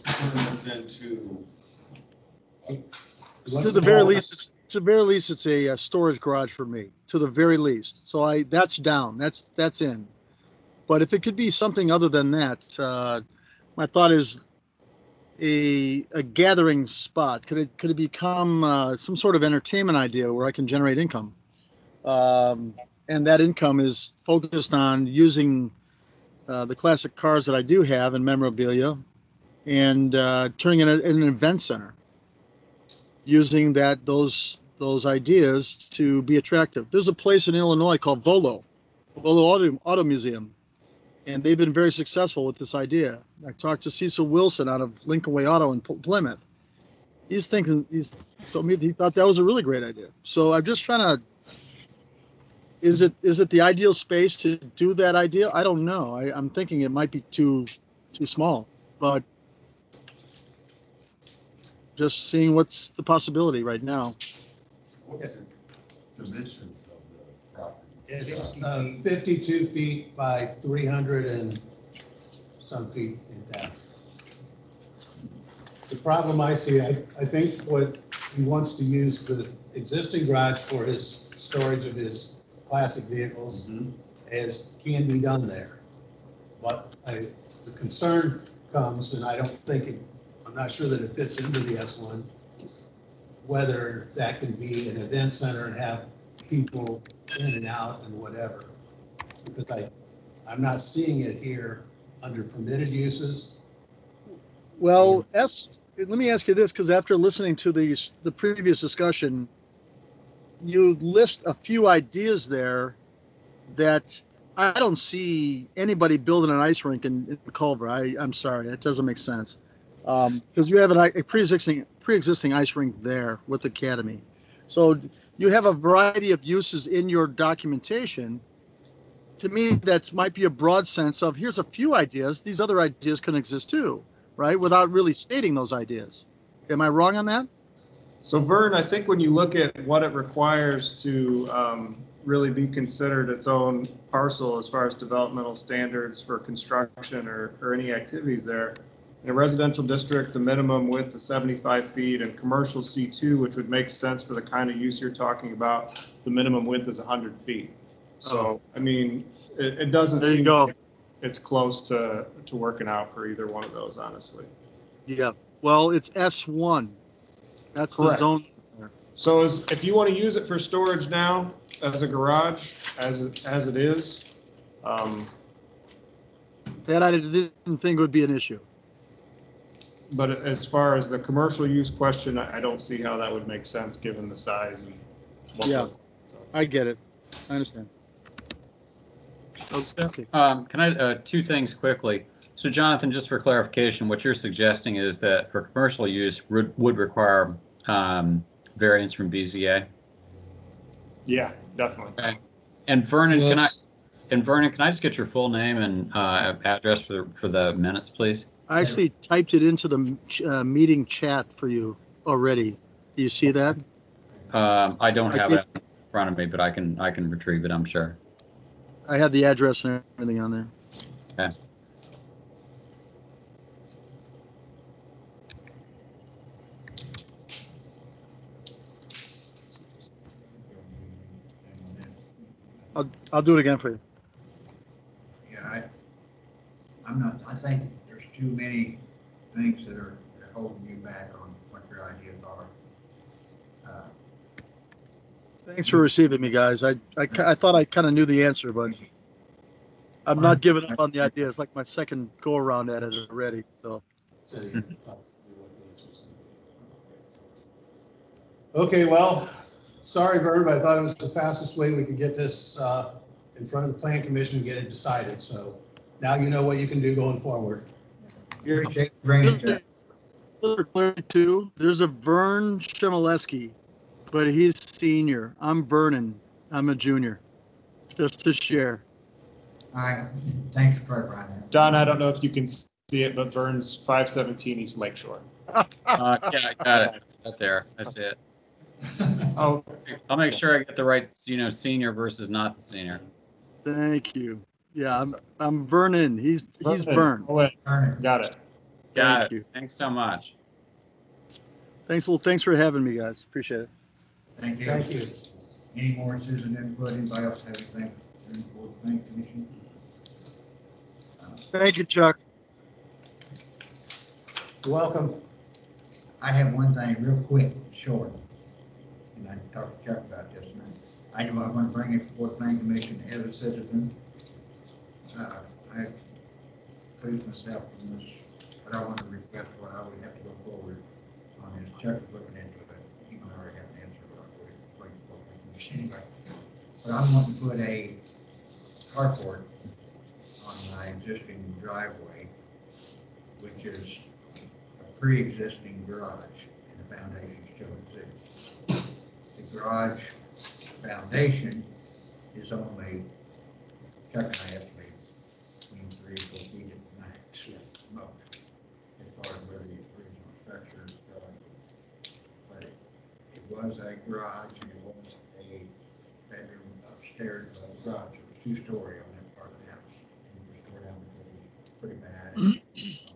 Speaker 3: this into.
Speaker 17: To the very least, it's a storage garage for me, to the very least. So that's down, that's in. But if it could be something other than that, my thought is a gathering spot. Could it become some sort of entertainment idea where I can generate income? And that income is focused on using the classic cars that I do have and memorabilia, and turning it into an event center, using those ideas to be attractive. There's a place in Illinois called Volo Auto Museum, and they've been very successful with this idea. I talked to Cecil Wilson out of Lincoln Way Auto in Plymouth. He's told me he thought that was a really great idea. So I'm just trying to. Is it the ideal space to do that idea? I don't know. I'm thinking it might be too small, but just seeing what's the possibility right now.
Speaker 3: What's the dimensions of the property?
Speaker 10: It's 52 feet by 300 and some feet in depth. The problem I see, I think what he wants to use the existing garage for his storage of his classic vehicles as can be done there. But the concern comes, and I don't think I'm not sure that it fits into the S1, whether that can be an event center and have people in and out and whatever. Because I'm not seeing it here under permitted uses.
Speaker 17: Well, let me ask you this, because after listening to the previous discussion, you list a few ideas there that I don't see anybody building an ice rink in Culver. I'm sorry, that doesn't make sense. Because you have a pre-existing ice rink there with Academy. So you have a variety of uses in your documentation. To me, that might be a broad sense of here's a few ideas. These other ideas can exist too, right? Without really stating those ideas. Am I wrong on that?
Speaker 14: So Vern, I think when you look at what it requires to really be considered its own parcel as far as developmental standards for construction or any activities there, in a residential district, the minimum width is 75 feet, and commercial C2, which would make sense for the kind of use you're talking about, the minimum width is 100 feet. So, I mean, it doesn't seem like it's close to working out for either one of those, honestly.
Speaker 17: Yeah, well, it's S1. That's
Speaker 14: correct.
Speaker 17: The zone.
Speaker 14: So if you want to use it for storage now as a garage, as it is.
Speaker 17: That I didn't think would be an issue.
Speaker 14: But as far as the commercial use question, I don't see how that would make sense given the size. And
Speaker 17: yeah, I get it. I understand.
Speaker 1: Okay. Can I, two things quickly. So Jonathan, just for clarification, what you're suggesting is that for commercial use would require variance from BZA?
Speaker 14: Yeah, definitely.
Speaker 1: Okay. And Vernon, can I just get your full name and address for the minutes, please?
Speaker 17: I actually typed it into the meeting chat for you already. Do you see that?
Speaker 1: I don't have it in front of me, but I can retrieve it, I'm sure.
Speaker 17: I had the address and everything on there.
Speaker 1: Okay.
Speaker 17: I'll do it again for you.
Speaker 12: Yeah, I think there's too many things that are holding you back on what your ideas are.
Speaker 17: Thanks for receiving me, guys. I thought I kind of knew the answer, but I'm not giving up on the idea. It's like my second go around at it already. So.
Speaker 10: Okay, well, sorry, Vern, but I thought it was the fastest way we could get this in front of the Plan Commission and get it decided. So now you know what you can do going forward.
Speaker 12: Appreciate bringing it back.
Speaker 17: There's a Vern Shemileski, but he's senior. I'm Vernon. I'm a junior. Just to share.
Speaker 12: All right, thanks for Brian.
Speaker 14: Don, I don't know if you can see it, but Vern's 517 East Lakeshore.
Speaker 1: Yeah, I got it. Right there. I see it.
Speaker 14: Oh,
Speaker 1: I'll make sure I get the right, senior versus not the senior.
Speaker 17: Thank you. Yeah, I'm Vernon. He's Vern.
Speaker 16: Oh, wait, got it.
Speaker 1: Got
Speaker 17: Thank
Speaker 1: it.
Speaker 17: you.
Speaker 1: Thanks so much.
Speaker 17: Thanks for having me, guys. Appreciate it.
Speaker 12: Thank you. Thank you. Any more citizen input? Anybody else have anything? For the Planning Commission?
Speaker 17: Thank you, Chuck.
Speaker 12: You're welcome. I have one thing real quick, short. And I talked to Chuck about this. And I know I'm going to bring it before the Planning Commission as a citizen. I put myself in this, but I want to request what I would have to go forward on this. Chuck is looking into it. He might already have an answer, but I'll put it before the Planning Commission anyway. But I'm wanting to put a carport on my existing driveway, which is a pre-existing garage, and the foundation still exists. The garage foundation is only, Chuck and I estimate between 3 and 4 feet at the max, most, as far as where the original structure is going. But it was a garage, and it was a bedroom upstairs of the garage. It was 2-story on that part of the house. And it was tore down because it was pretty bad. And my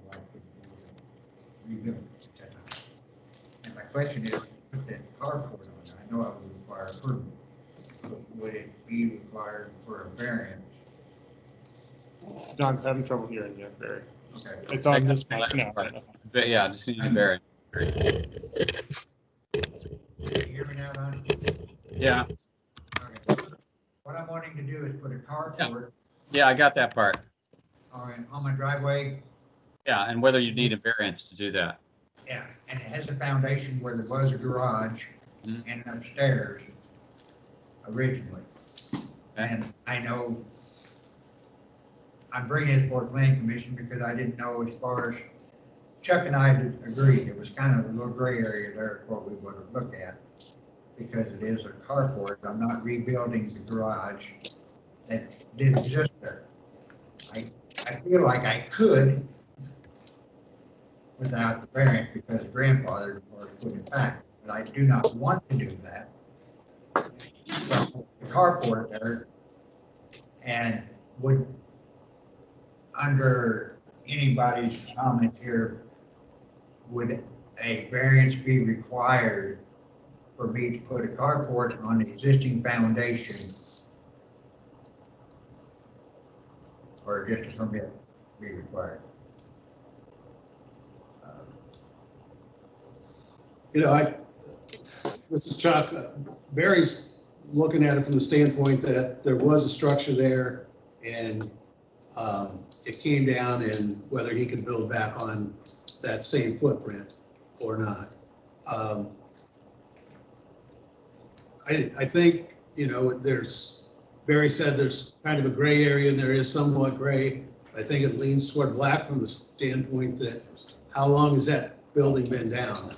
Speaker 12: wife couldn't afford to rebuild it at that time. And my question is, put that carport on there. I know I would require a permit. But would it be required for a variance?
Speaker 16: John's having trouble hearing you, Barry.
Speaker 12: Okay.
Speaker 16: It's on this page now.
Speaker 1: But yeah, just need to Barry.
Speaker 12: Can you hear me now, Don?
Speaker 1: Yeah.
Speaker 12: Okay. What I'm wanting to do is put a carport
Speaker 1: Yeah, I got that part.
Speaker 12: on my driveway.
Speaker 1: Yeah, and whether you need a variance to do that.
Speaker 12: Yeah, and it has a foundation where there was a garage and upstairs originally. And I know I'm bringing it for the Planning Commission because I didn't know, as far as Chuck and I did agree, it was kind of a little gray area there, what we would have looked at. Because it is a carport, I'm not rebuilding the garage that did exist there. I feel like I could without the variance because grandfather or put it back, but I do not want to do that. So, the carport there, and would, under anybody's comment here, would a variance be required for me to put a carport on the existing foundation? Or just a permit be required?
Speaker 10: This is Chuck. Barry's looking at it from the standpoint that there was a structure there and it came down, and whether he could build back on that same footprint or not. I think, Barry said there's kind of a gray area, and there is somewhat gray. I think it leans toward black from the standpoint that how long has that building been down?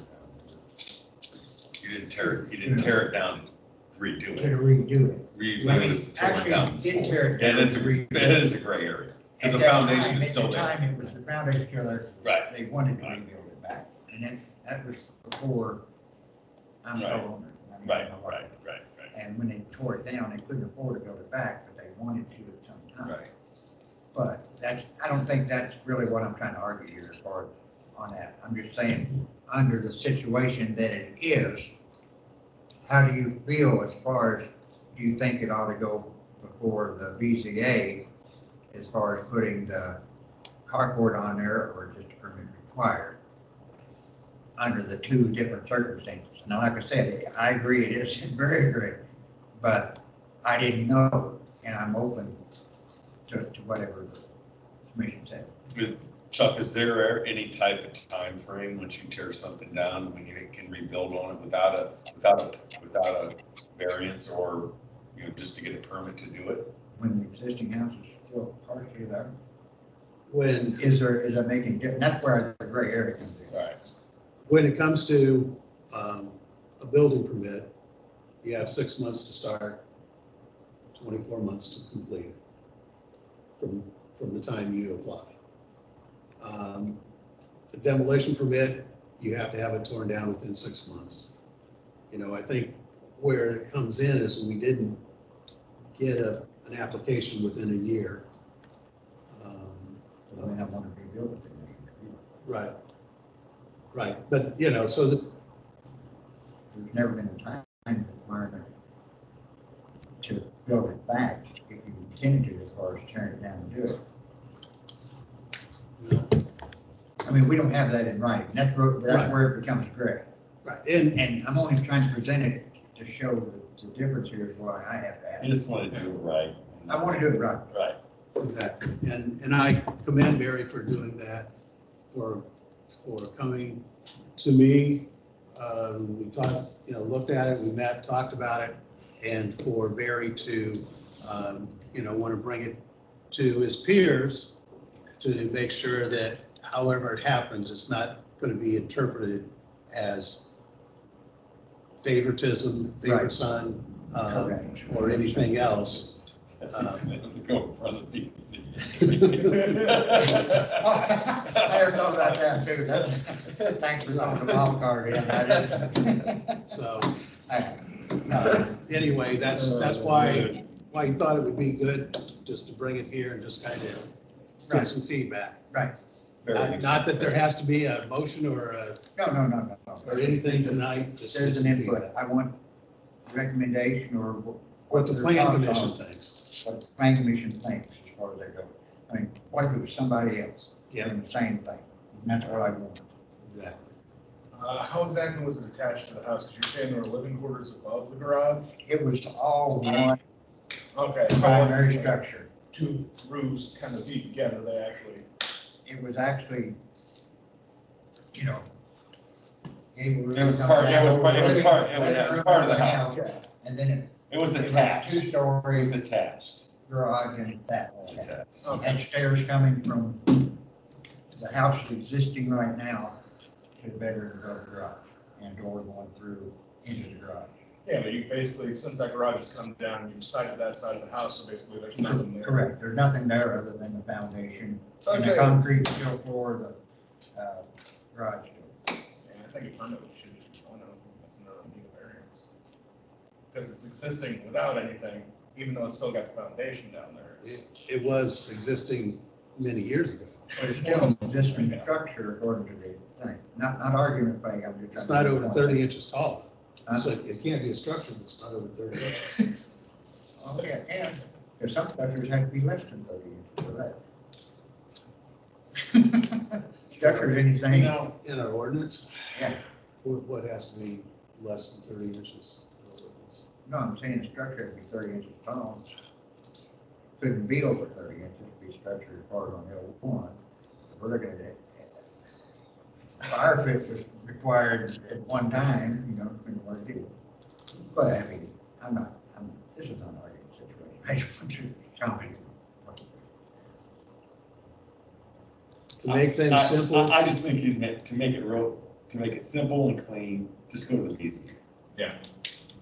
Speaker 3: You didn't tear it down, redo
Speaker 12: To
Speaker 3: it.
Speaker 12: redo it.
Speaker 3: Redo it is torn down.
Speaker 12: Actually, did tear it down.
Speaker 3: It is a gray area, because the foundation is still there.
Speaker 12: At the time, it was the foundation still there.
Speaker 3: Right.
Speaker 12: They wanted to rebuild it back, and that was before I'm
Speaker 3: Right.
Speaker 12: co-owner.
Speaker 3: Right.
Speaker 12: And when they tore it down, they couldn't afford to build it back, but they wanted to at some time.
Speaker 3: Right.
Speaker 12: But I don't think that's really what I'm trying to argue here as far as on that. I'm just saying, under the situation that it is, how do you feel as far as, do you think it ought to go before the BZA as far as putting the carport on there, or just a permit required under the two different circumstances? Now, like I said, I agree, it is very great, but I didn't know, and I'm open to whatever the commission said.
Speaker 3: Chuck, is there any type of time frame once you tear something down, when you can rebuild on it without a variance, or, just to get a permit to do it?
Speaker 12: When the existing house is still partially there?
Speaker 10: When
Speaker 12: is that making, that's where the gray area comes in.
Speaker 3: Right.
Speaker 10: When it comes to a building permit, you have 6 months to start, 24 months to complete it from the time you apply. The demolition permit, you have to have it torn down within 6 months. I think where it comes in is we didn't get an an application within a year.
Speaker 12: They may not want to be built.
Speaker 10: Right. Right, but, you know, so that,
Speaker 12: There's never been a time requirement to build it back if you intend to, as far as tearing it down and do it. I mean, we don't have that in writing. That's where it becomes gray.
Speaker 10: right,
Speaker 12: And I'm only trying to present it to show the difference here is why I have to ask.
Speaker 3: You just want to do it right.
Speaker 12: I want to do it right.
Speaker 3: Right.
Speaker 10: exactly. And I commend Barry for doing that, for coming to me. We talked, you know, looked at it, we met, talked about it, and for Barry to, you know, want to bring it to his peers to make sure that however it happens, it's not going to be interpreted as favoritism, favorite
Speaker 12: Right.
Speaker 10: son,
Speaker 12: Correct.
Speaker 10: or anything else.
Speaker 3: That's just going to go in front of the PC.
Speaker 12: I never thought about that too. Thanks for throwing the wild card in.
Speaker 10: So, anyway, that's why he thought it would be good just to bring it here and just kind of get
Speaker 12: Right.
Speaker 10: some feedback.
Speaker 12: Right.
Speaker 10: Not that there has to be a motion or
Speaker 12: No.
Speaker 10: or anything tonight, just get
Speaker 12: There's
Speaker 10: some
Speaker 12: an input.
Speaker 10: feedback.
Speaker 12: I want recommendation or
Speaker 10: What the
Speaker 12: their
Speaker 10: plan
Speaker 12: thoughts
Speaker 10: commission
Speaker 12: on
Speaker 10: thinks.
Speaker 12: What the plan commission thinks as far as they go. I mean, what if it was somebody else doing the same thing? And that's what I want.
Speaker 10: Exactly.
Speaker 8: How exactly was it attached to the house? Because you're saying there were living quarters above the garage?
Speaker 12: It was all one
Speaker 8: Okay.
Speaker 12: primary structure.
Speaker 8: Two roofs kind of feed together, they actually.
Speaker 12: It was actually, you know. It
Speaker 3: was part of the house.
Speaker 12: And then
Speaker 3: It was
Speaker 12: it
Speaker 3: attached.
Speaker 12: 2
Speaker 3: It
Speaker 12: stories,
Speaker 3: was attached.
Speaker 12: garage and that.
Speaker 3: Attached.
Speaker 12: And stairs coming from the house existing right now to the bedroom above the garage and door going through into the garage.
Speaker 8: Yeah, but you basically, since that garage has come down, you've sited that side of the house, so basically there's nothing there.
Speaker 12: Correct. There's nothing there other than the foundation and the
Speaker 8: Okay.
Speaker 12: concrete steel floor, the garage door.
Speaker 8: Yeah, I think a permit should just, oh no, that's another need of variance. Because it's existing without anything, even though it's still got the foundation down there.
Speaker 10: It was existing many years ago.
Speaker 12: But it's still an existing structure according to the thing. Not arguing with Peg, I'm just.
Speaker 10: It's
Speaker 12: trying
Speaker 10: not
Speaker 12: to
Speaker 10: over
Speaker 12: make a
Speaker 10: 30
Speaker 12: point.
Speaker 10: inches tall. So it can't be a structure that's not over 30 inches.
Speaker 12: Okay, and there's some structures have to be less than 30 inches for that. Structure, anything.
Speaker 10: In our ordinance,
Speaker 12: Yeah,
Speaker 10: what has to be less than 30 inches? in our ordinance?
Speaker 12: no, I'm saying the structure has to be 30 inches tall. Couldn't be over 30 inches, be structured as far as on hill one. We're looking at it. Fire pit was required at one time, you know, depending on what it is. But I mean, this is not an argument situation. I just want to comment.
Speaker 10: To make things simple.
Speaker 3: I just think to make it simple and clean, just go to the BZA.
Speaker 8: Yeah.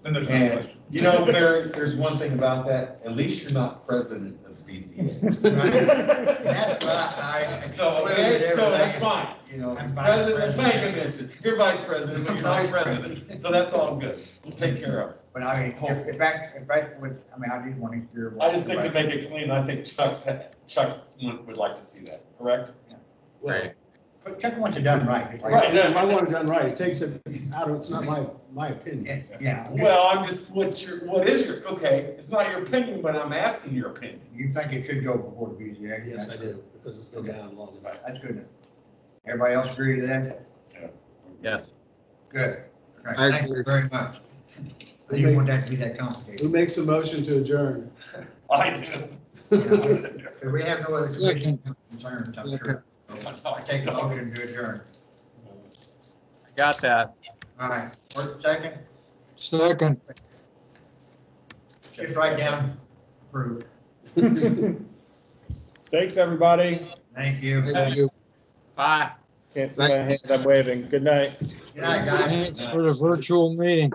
Speaker 8: Then there's no
Speaker 3: And,
Speaker 8: question.
Speaker 3: you know, Barry, there's one thing about that, at least you're not president of the BZA.
Speaker 12: That's why I.
Speaker 3: So, okay, so that's fine, you know,
Speaker 12: I'm vice
Speaker 3: president of the
Speaker 12: president.
Speaker 3: planning commission, you're vice president, but you're not president, so that's all good, we'll take care of it.
Speaker 12: But I mean, if that would, I mean, I did want to hear. what
Speaker 3: I just think to
Speaker 12: everybody-
Speaker 3: make it clean, I think Chuck would like to see that, correct?
Speaker 10: Well,
Speaker 12: But Chuck wants it done right.
Speaker 10: right, yeah, I want it done right. It takes it out of, it's not my opinion.
Speaker 12: Yeah.
Speaker 3: Well, I'm just, what is your, okay, it's not your opinion, but I'm asking your opinion.
Speaker 12: You think it should go before the BZA?
Speaker 10: Yes, I do, because it's been down long enough.
Speaker 12: That's good. Everybody else agree to that?
Speaker 1: Yes.
Speaker 12: Good. All right,
Speaker 17: I
Speaker 12: thank you
Speaker 17: agree.
Speaker 12: very much. I didn't want that to be that
Speaker 10: Who
Speaker 12: complicated.
Speaker 10: makes a motion to adjourn?
Speaker 3: I do.
Speaker 12: If we have no other commission concerns, I'm sure.
Speaker 17: Second.
Speaker 12: I take the motion to adjourn.
Speaker 1: Got that.
Speaker 12: All right, first, second,
Speaker 5: Second.
Speaker 12: just write down approved.
Speaker 16: Thanks, everybody.
Speaker 12: Thank you.
Speaker 5: Thank you.
Speaker 1: Bye.
Speaker 16: Can't see my hand, I'm waving. Good night.
Speaker 12: Good night, guys.
Speaker 5: Thanks for the virtual meeting.